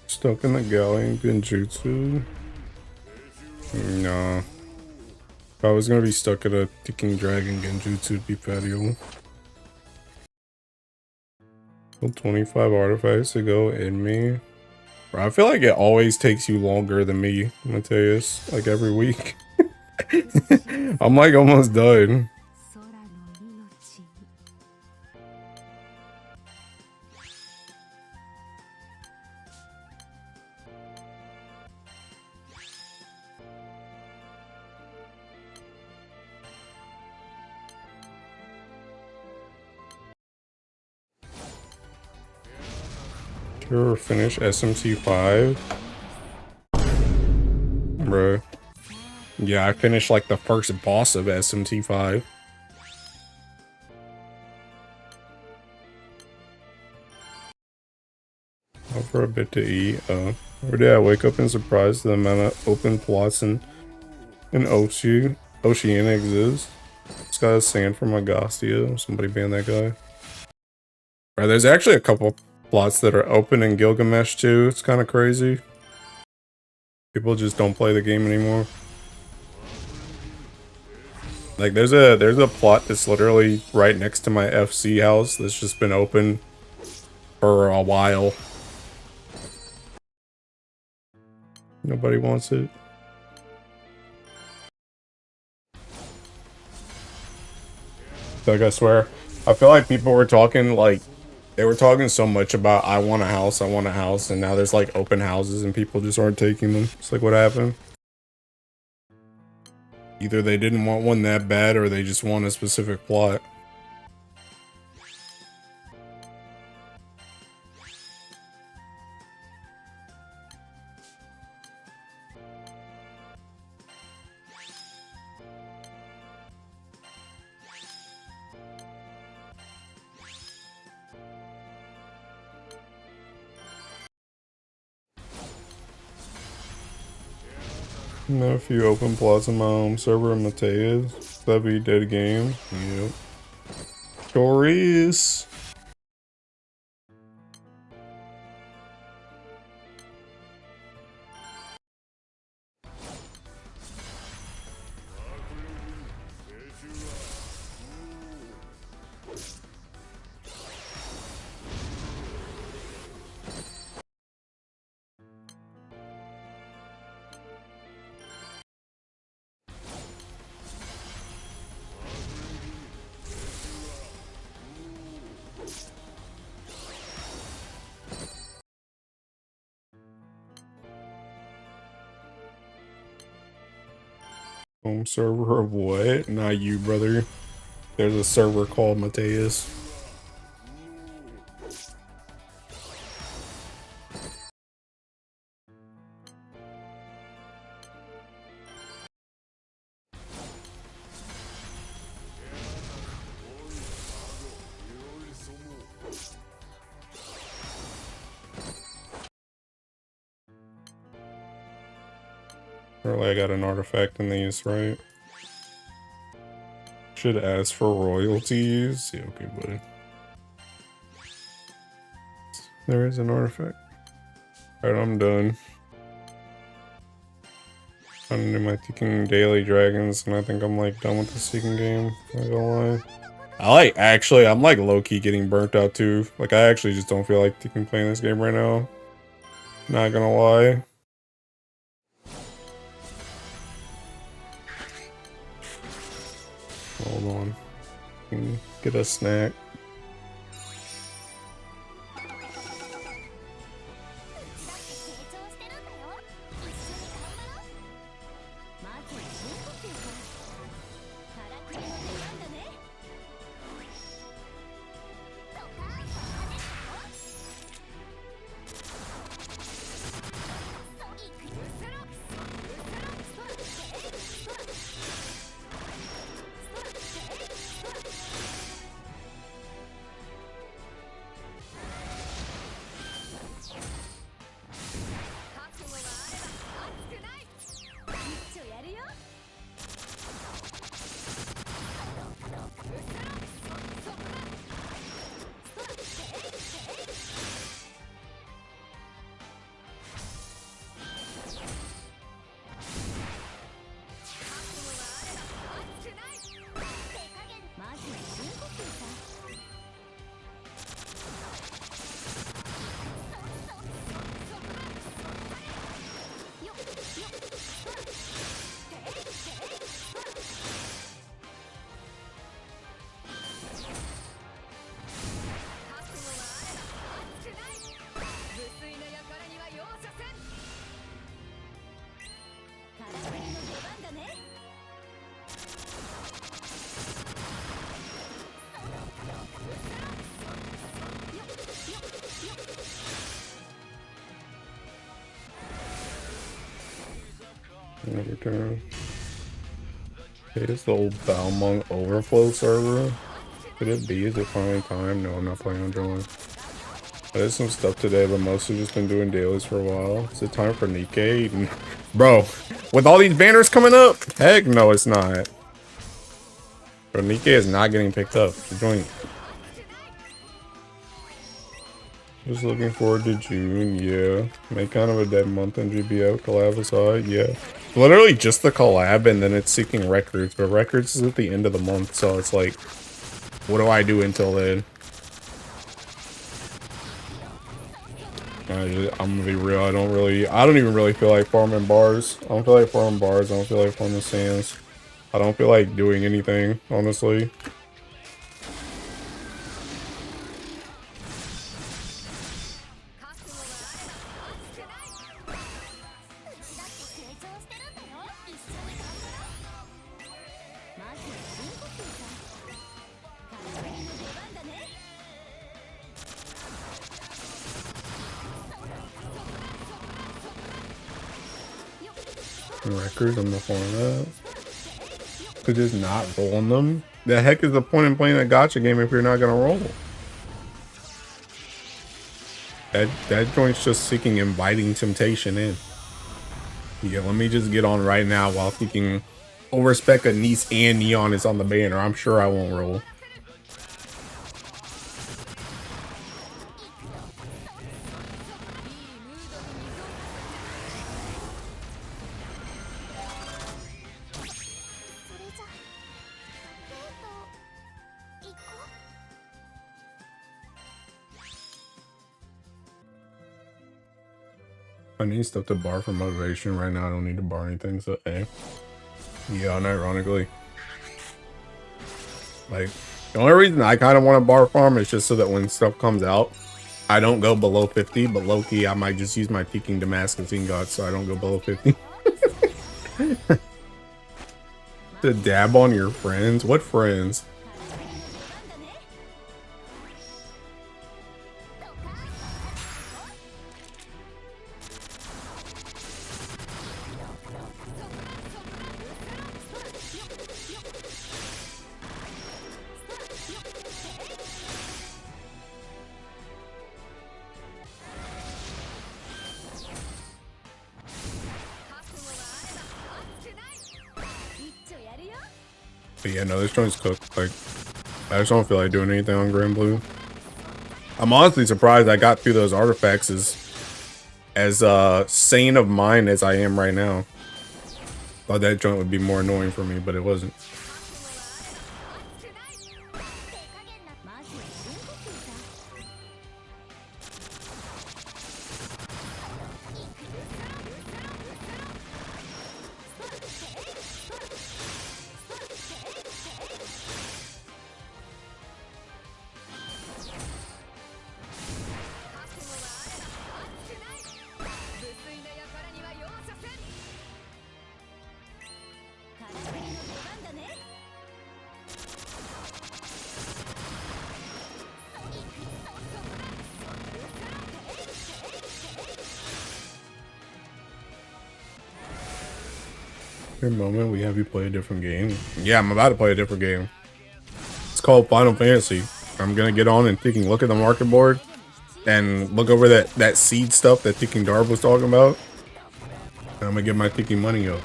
Stuck in the Galleon Genjutsu? Nah. If I was gonna be stuck at a ticking dragon Genjutsu, it'd be Patio. Still 25 artifacts to go in me. Bro, I feel like it always takes you longer than me, Mateus. Like every week. I'm like almost done. 空の命に Sure, finish SMT5. Bro. Yeah, I finished like the first boss of SMT5. Out for a bit to eat. Or did I wake up and surprised the amount of open plots in Oceania exists? This guy's singing from Agastio. Somebody ban that guy. Right, there's actually a couple plots that are open in Gilgamesh too. It's kind of crazy. People just don't play the game anymore. Like there's a plot that's literally right next to my FC house that's just been open for a while. Nobody wants it. Like I swear, I feel like people were talking like they were talking so much about I want a house, and now there's like open houses and people just aren't taking them. It's like what happened? Either they didn't want one that bad or they just want a specific plot. Know a few open plots in my home server in Mateus. That'd be dead game. Yep. Sure is. Home server of what? Not you, brother. There's a server called Mateus. Apparently I got an artifact in these, right? Should ask for royalties. Yeah, okay, buddy. There is an artifact. Alright, I'm done. I'm gonna do my Seeking Daily Dragons, and I think I'm like done with the Seeking game. Not gonna lie. I'm like low-key getting burnt out too. Like, I actually just don't feel like playing this game right now. Not gonna lie. Hold on. Get a snack. Return. Hey, it's the old Balmung Overflow server. Could it be? Is it finally time? No, I'm not planning on joining. I did some stuff today, but mostly just been doing dailies for a while. Is it time for Nikkei? Bro, with all these banners coming up? Heck no, it's not. Bro, Nikkei is not getting picked up. Join. Just looking forward to June, yeah. Make kind of a dead month in GBF collab aside, yeah. Literally just the collab, and then it's Seeking Records, but Records is at the end of the month, so it's like, what do I do until then? I'm gonna be real, I don't even really feel like farming bars. I don't feel like farming bars, I don't feel like farming sands. I don't feel like doing anything, honestly. Records, I'm not following that. Cause just not rolling them. The heck is the point in playing a gacha game if you're not gonna roll? That joint's just seeking inviting temptation in. Yeah, let me just get on right now while thinking overspec a Nice and Neon is on the banner. I'm sure I won't roll. I need stuff to bar for motivation. Right now I don't need to bar anything, so hey. Yeah, unironically. Like, the only reason I kind of want to bar farm is just so that when stuff comes out, I don't go below 50, but low-key I might just use my peaking Damascus ingots so I don't go below 50. To dab on your friends? What friends? But yeah, no, this joint's cooked. Like, I just don't feel like doing anything on Granblue. I'm honestly surprised I got through those artifacts as sane of mind as I am right now. Thought that joint would be more annoying for me, but it wasn't. Good moment, we have you play a different game. Yeah, I'm about to play a different game. It's called Final Fantasy. I'm gonna get on and thinking, look at the market board and look over that seed stuff that Thinking Darb was talking about. And I'm gonna get my thinking money up.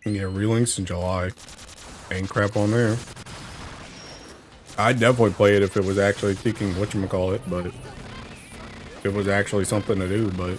Yeah, relinks in July. Ain't crap on there. I'd definitely play it if it was actually thinking whatchamacallit, but it was actually something to do, but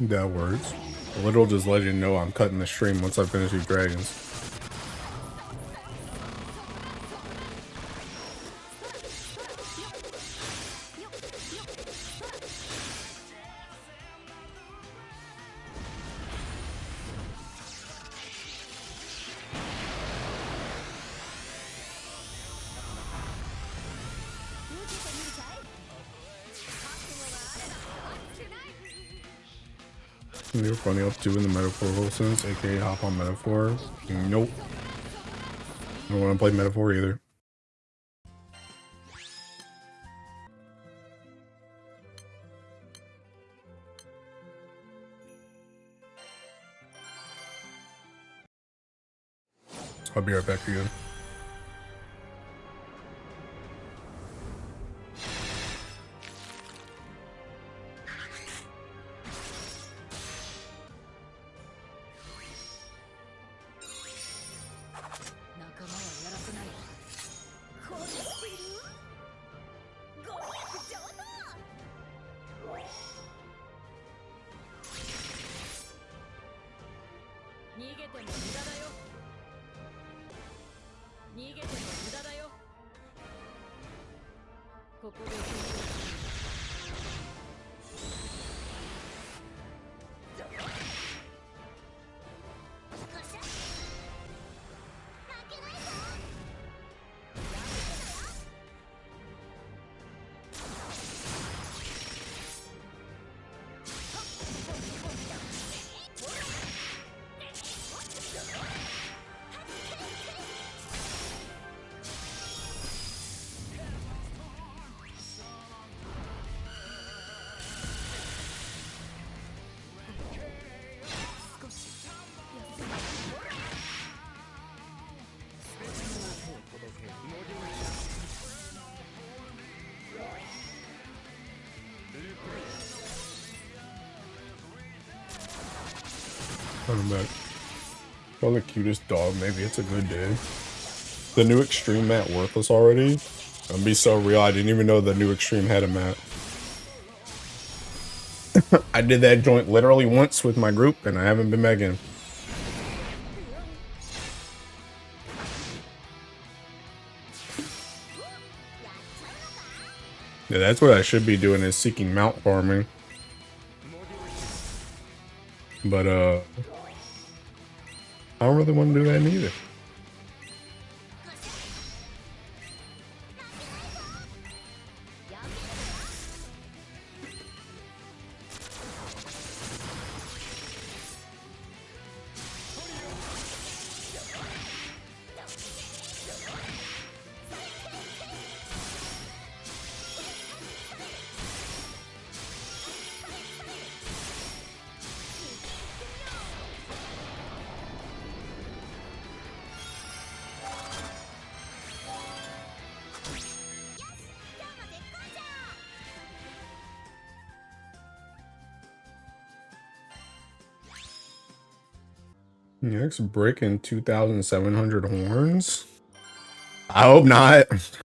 that works. A little just letting you know I'm cutting the stream once I finish these dragons. You're funny up to in the metaphorical sense, aka hop on metaphor. Nope. I don't want to play metaphor either. I'll be right back again. I'm back. Call the cutest dog, maybe it's a good day. The new extreme mat worthless already? I'll be so real, I didn't even know the new extreme had a mat. I did that joint literally once with my group and I haven't been back in. Yeah, that's what I should be doing, is seeking mount farming. But I don't really want to do that neither. Next brick in 2,700 horns? I hope not.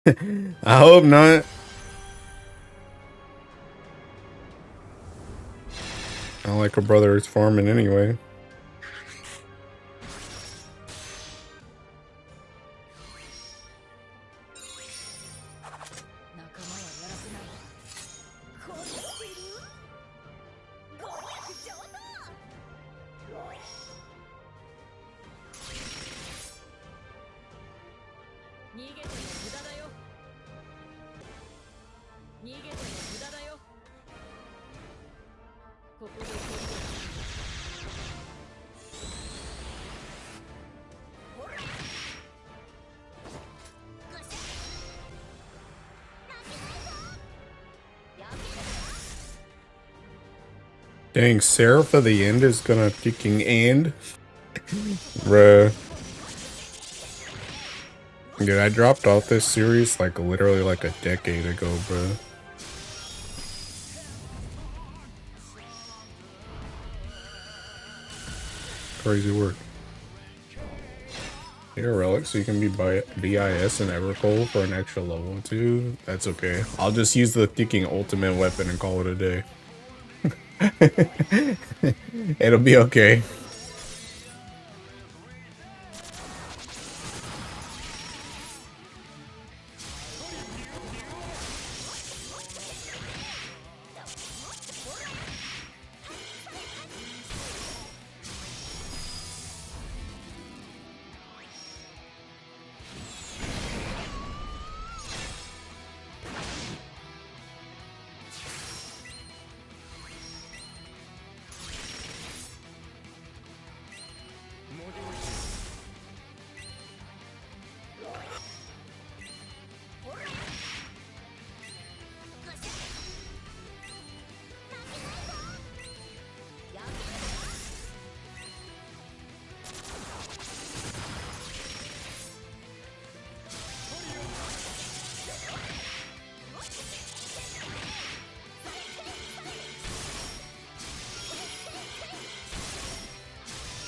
I hope not. I don't like a brother is farming anyway. Dang, Seraph of the End is gonna freaking end. Bruh. Dude, I dropped off this series like literally like a decade ago, bruh. Crazy work. You're a relic, so you can be BIS and Evercold for an extra level too. That's okay. I'll just use the freaking ultimate weapon and call it a day. It'll be okay.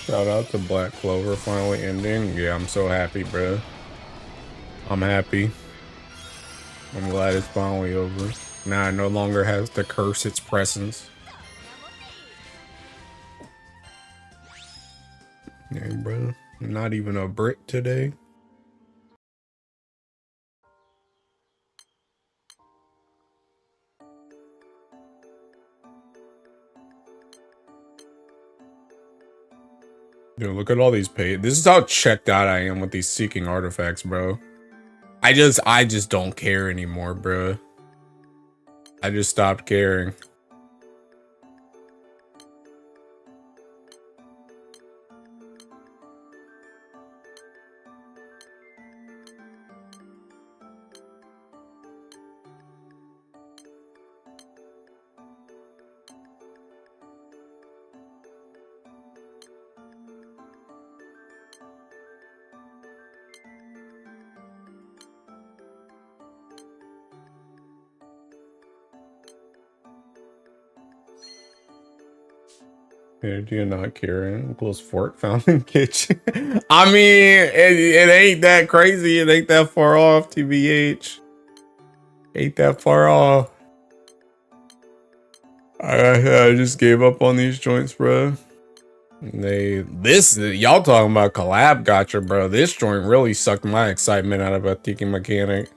Shout out to Black Clover finally ending. Yeah, I'm so happy, bro. I'm happy. I'm glad it's finally over. Now it no longer has to curse its presence. Yeah, bro. Not even a brick today. Dude, look at all these paid. This is how checked out I am with these seeking artifacts, bro. I just don't care anymore, bro. I just stopped caring. Yeah, do you not care? Equals fork fountain kitchen. I mean, it ain't that crazy. It ain't that far off, TBH. Ain't that far off. I just gave up on these joints, bro. Y'all talking about collab gotcha, bro. This joint really sucked my excitement out of a tiki mechanic.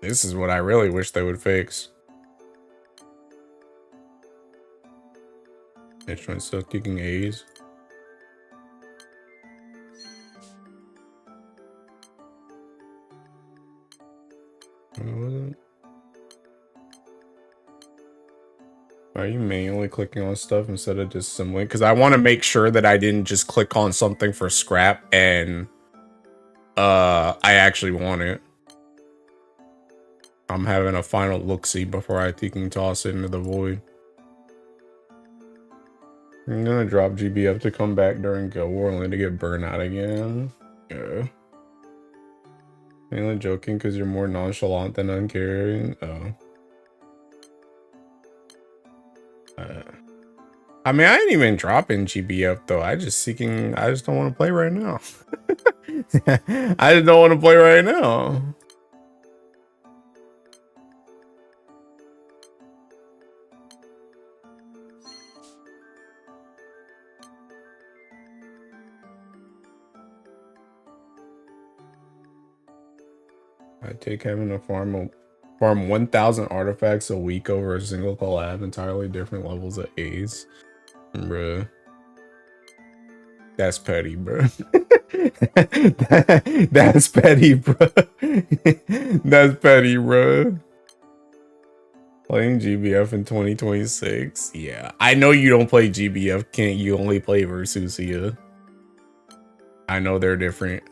This is what I really wish they would fix. This joint's still kicking A's. What was it? Are you manually clicking on stuff instead of just assembling? Because I want to make sure that I didn't just click on something for scrap and I actually want it. I'm having a final look-see before I can toss it into the void. I'm gonna drop GBF to come back during Guild War only to get burned out again. Yeah. Mainly joking because you're more nonchalant than uncaring. Oh. I mean, I ain't even dropping GBF though. I just don't want to play right now. I just don't want to play right now. I take having to farm 1,000 artifacts a week over a single collab, entirely different levels of A's. Bruh. That's petty, bro. That's petty, bro. That's petty, bro. Playing GBF in 2026. Yeah. I know you don't play GBF, can't you only play Versusia? I know they're different.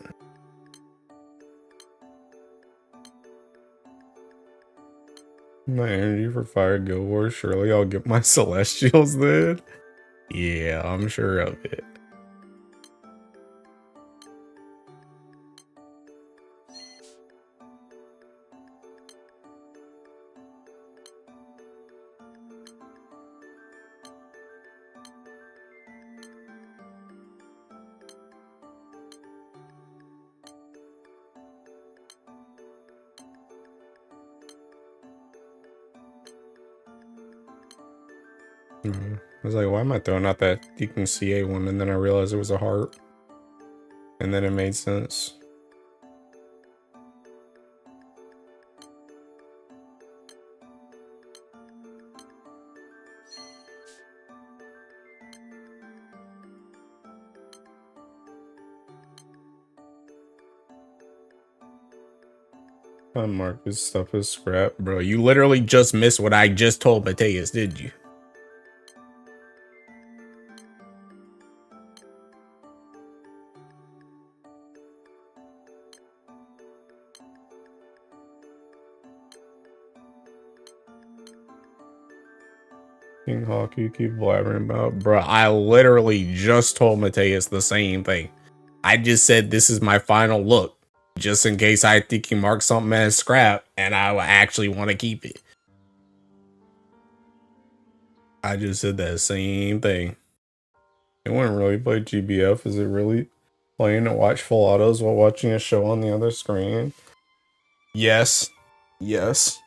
My energy for Fire Guild Wars. Surely I'll get my Celestials then. Yeah, I'm sure of it. I was like, why am I throwing out that Deacon CA one? And then I realized it was a heart. And then it made sense. I mark this stuff as scrap. Bro, you literally just missed what I just told Mateus, did you? King Hawk, you keep blabbering about. Bro, I literally just told Mateus the same thing. I just said this is my final look. Just in case I think he marked something as scrap and I actually want to keep it. I just said that same thing. It wouldn't really play GBF. Is it really playing to watch full autos while watching a show on the other screen? Yes. Yes.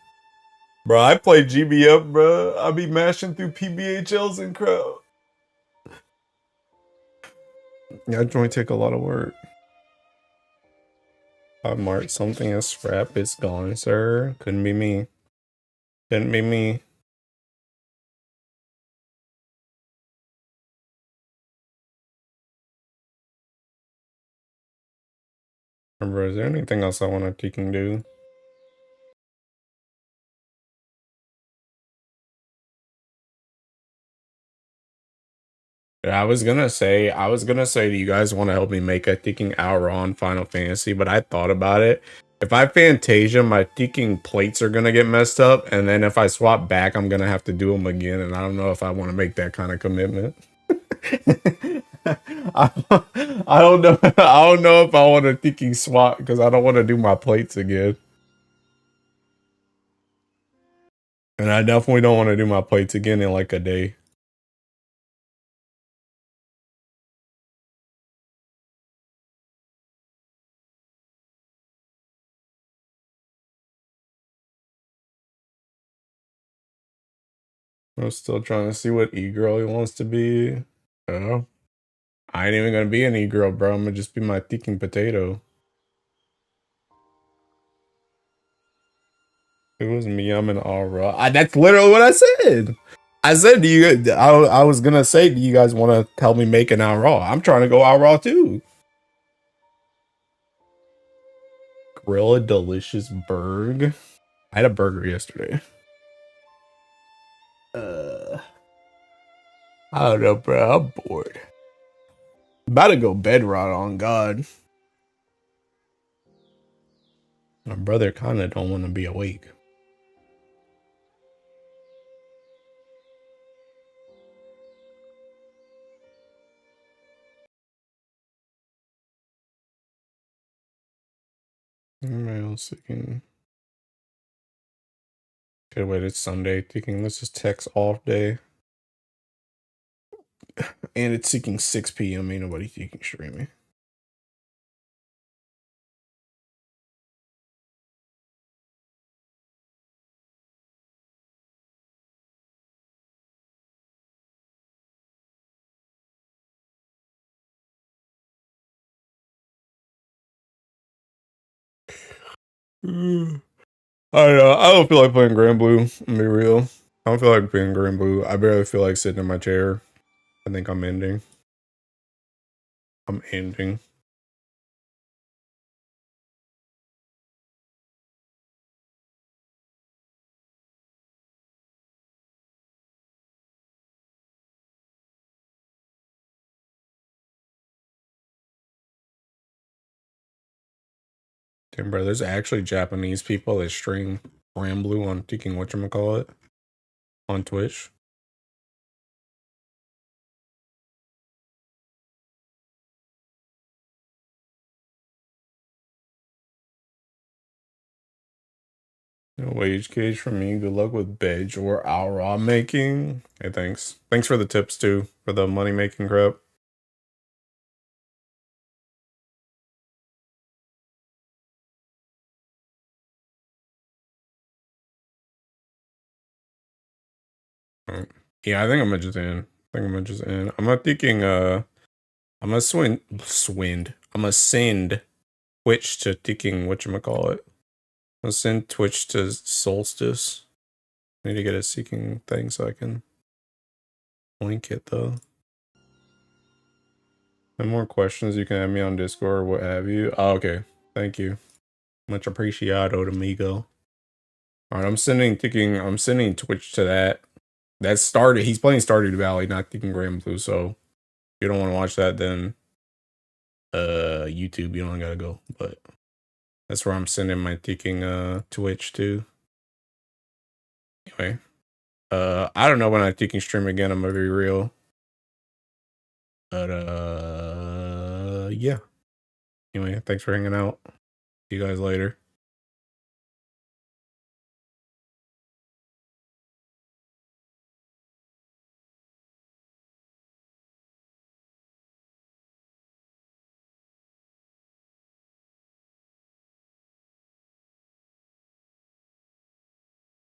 Bro, I play GBF, bro. I be mashing through PBHLs and crowd. Yeah, joint take a lot of work. I marked something as scrap. It's gone, sir. Couldn't be me. Couldn't be me. Bro, is there anything else I want to can do? Yeah, I was gonna say, do you guys want to help me make a ticking hour on Final Fantasy? But I thought about it. If I Fantasia, my ticking plates are gonna get messed up, and then if I swap back, I'm gonna have to do them again, and I don't know if I want to make that kind of commitment. I don't know. I don't know if I want a ticking swap because I don't want to do my plates again, and I definitely don't want to do my plates again in like a day. I'm still trying to see what e-girl he wants to be. Oh, I ain't even gonna be an e-girl, bro. I'm gonna just be my thinking potato. It was me. I'm an all raw. That's literally what I said. I said, do you? I was gonna say, do you guys want to help me make an all raw? I'm trying to go all raw too. Grill a delicious burger. I had a burger yesterday. I don't know, bro. I'm bored. About to go bed rot on God. My brother kind of don't want to be awake. Email seeking. Okay, wait, it's Sunday. Thinking let's just text off day. And it's seeking 6 p.m. Ain't nobody seeking streaming. I don't know. I don't feel like playing Granblue. I'm be real. I don't feel like playing Granblue. I barely feel like sitting in my chair. I think I'm ending. I'm ending. Damn, bro, there's actually Japanese people that stream Granblue on Thinking whatchamacallit on Twitch. No wage cage for me. Good luck with Bedge or Aura making. Hey, thanks. Thanks for the tips too, for the money making crap. Yeah, I think I'm gonna just end. I'm not thinking I'm gonna I'm gonna send Twitch to thinking whatchamacallit. I'm gonna send Twitch to Solstice. I need to get a seeking thing so I can link it though. Any more questions, you can add me on Discord or what have you. Oh, okay. Thank you. Much appreciado, amigo. Alright, I'm sending Twitch to that. That's started. He's playing Stardew Valley, not thinking Granblue, so if you don't want to watch that, then YouTube, you don't gotta go. But that's where I'm sending my thinking Twitch to. Anyway. I don't know when I thinking stream again, I'm gonna be real. But yeah. Anyway, thanks for hanging out. See you guys later.